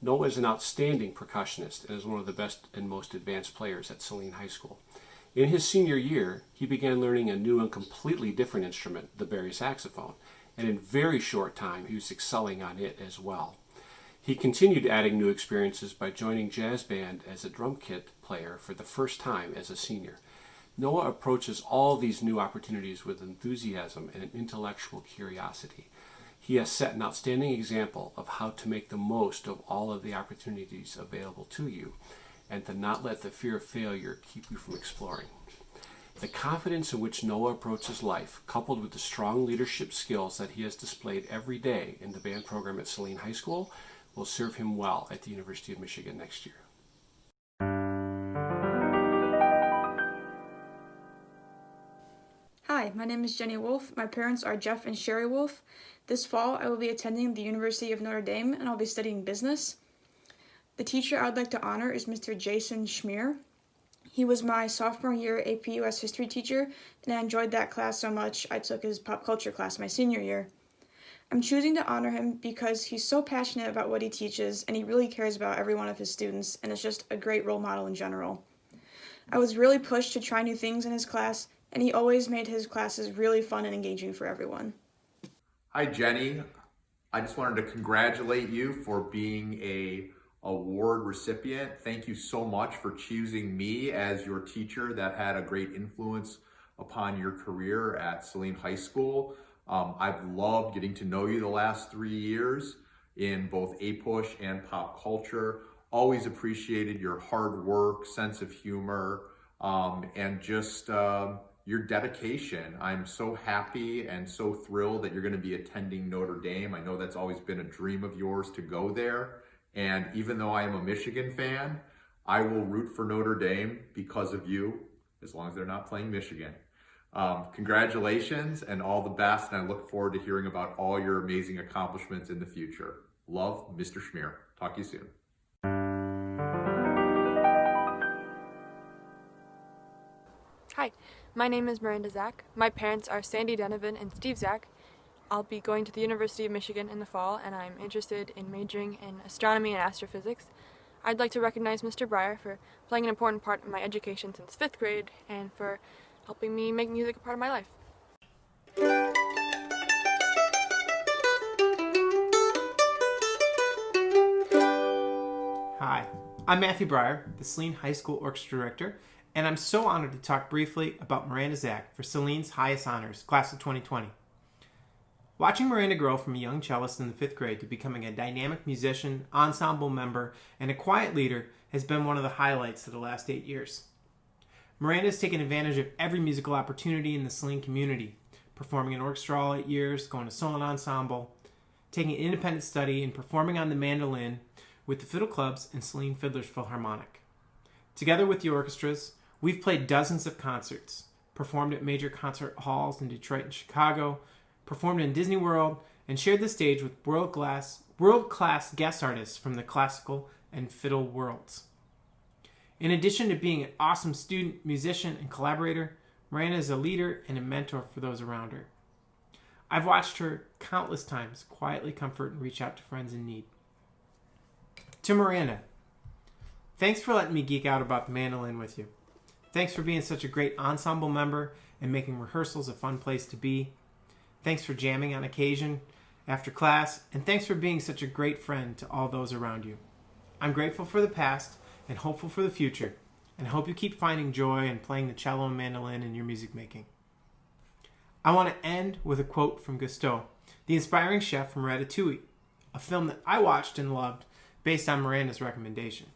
Noah is an outstanding percussionist and is one of the best and most advanced players at Saline High School. In his senior year, he began learning a new and completely different instrument, the bari saxophone, and in very short time he was excelling on it as well. He continued adding new experiences by joining jazz band as a drum kit player for the first time as a senior. Noah approaches all these new opportunities with enthusiasm and an intellectual curiosity. He has set an outstanding example of how to make the most of all of the opportunities available to you and to not let the fear of failure keep you from exploring. The confidence in which Noah approaches life, coupled with the strong leadership skills that he has displayed every day in the band program at Saline High School, will serve him well at the University of Michigan next year. Hi, my name is Jenny Wolf. My parents are Jeff and Sherry Wolf. This fall, I will be attending the University of Notre Dame, and I'll be studying business. The teacher I would like to honor is Mr. Jason Schmier. He was my sophomore year AP US history teacher, and I enjoyed that class so much I took his pop culture class my senior year. I'm choosing to honor him because he's so passionate about what he teaches, and he really cares about every one of his students, and is just a great role model in general. I was really pushed to try new things in his class, and he always made his classes really fun and engaging for everyone. Hi, Jenny. I just wanted to congratulate you for being a award recipient. Thank you so much for choosing me as your teacher that had a great influence upon your career at Saline High School. I've loved getting to know you the last 3 years in both APUSH and pop culture. Always appreciated your hard work, sense of humor, and just your dedication. I'm so happy and so thrilled that you're going to be attending Notre Dame. I know that's always been a dream of yours to go there. And even though I am a Michigan fan, I will root for Notre Dame because of you, as long as they're not playing Michigan. Congratulations and all the best, and I look forward to hearing about all your amazing accomplishments in the future. Love, Mr. Schmier. Talk to you soon. Hi, my name is Miranda Zach. My parents are Sandy Donovan and Steve Zach. I'll be going to the University of Michigan in the fall, and I'm interested in majoring in astronomy and astrophysics. I'd like to recognize Mr. Breyer for playing an important part in my education since 5th grade and for helping me make music a part of my life. Hi, I'm Matthew Breyer, the Saline High School Orchestra Director, and I'm so honored to talk briefly about Miranda Zach for Saline's highest honors, class of 2020. Watching Miranda grow from a young cellist in the 5th grade to becoming a dynamic musician, ensemble member, and a quiet leader has been one of the highlights of the last 8 years. Miranda has taken advantage of every musical opportunity in the Saline community, performing in orchestra all 8 years, going to solo ensemble, taking independent study, and performing on the mandolin with the fiddle clubs and Saline Fiddlers Philharmonic. Together with the orchestras, we've played dozens of concerts, performed at major concert halls in Detroit and Chicago, performed in Disney World, and shared the stage with world-class guest artists from the classical and fiddle worlds. In addition to being an awesome student, musician, and collaborator, Miranda is a leader and a mentor for those around her. I've watched her countless times quietly comfort and reach out to friends in need. To Miranda, thanks for letting me geek out about the mandolin with you. Thanks for being such a great ensemble member and making rehearsals a fun place to be. Thanks for jamming on occasion after class, and thanks for being such a great friend to all those around you. I'm grateful for the past and hopeful for the future, and I hope you keep finding joy in playing the cello and mandolin in your music making. I want to end with a quote from Gusteau, the inspiring chef from Ratatouille, a film that I watched and loved based on Miranda's recommendation.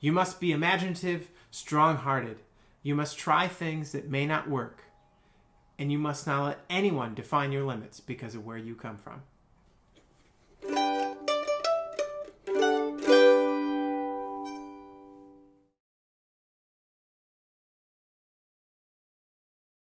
You must be imaginative, strong-hearted. You must try things that may not work. And you must not let anyone define your limits because of where you come from.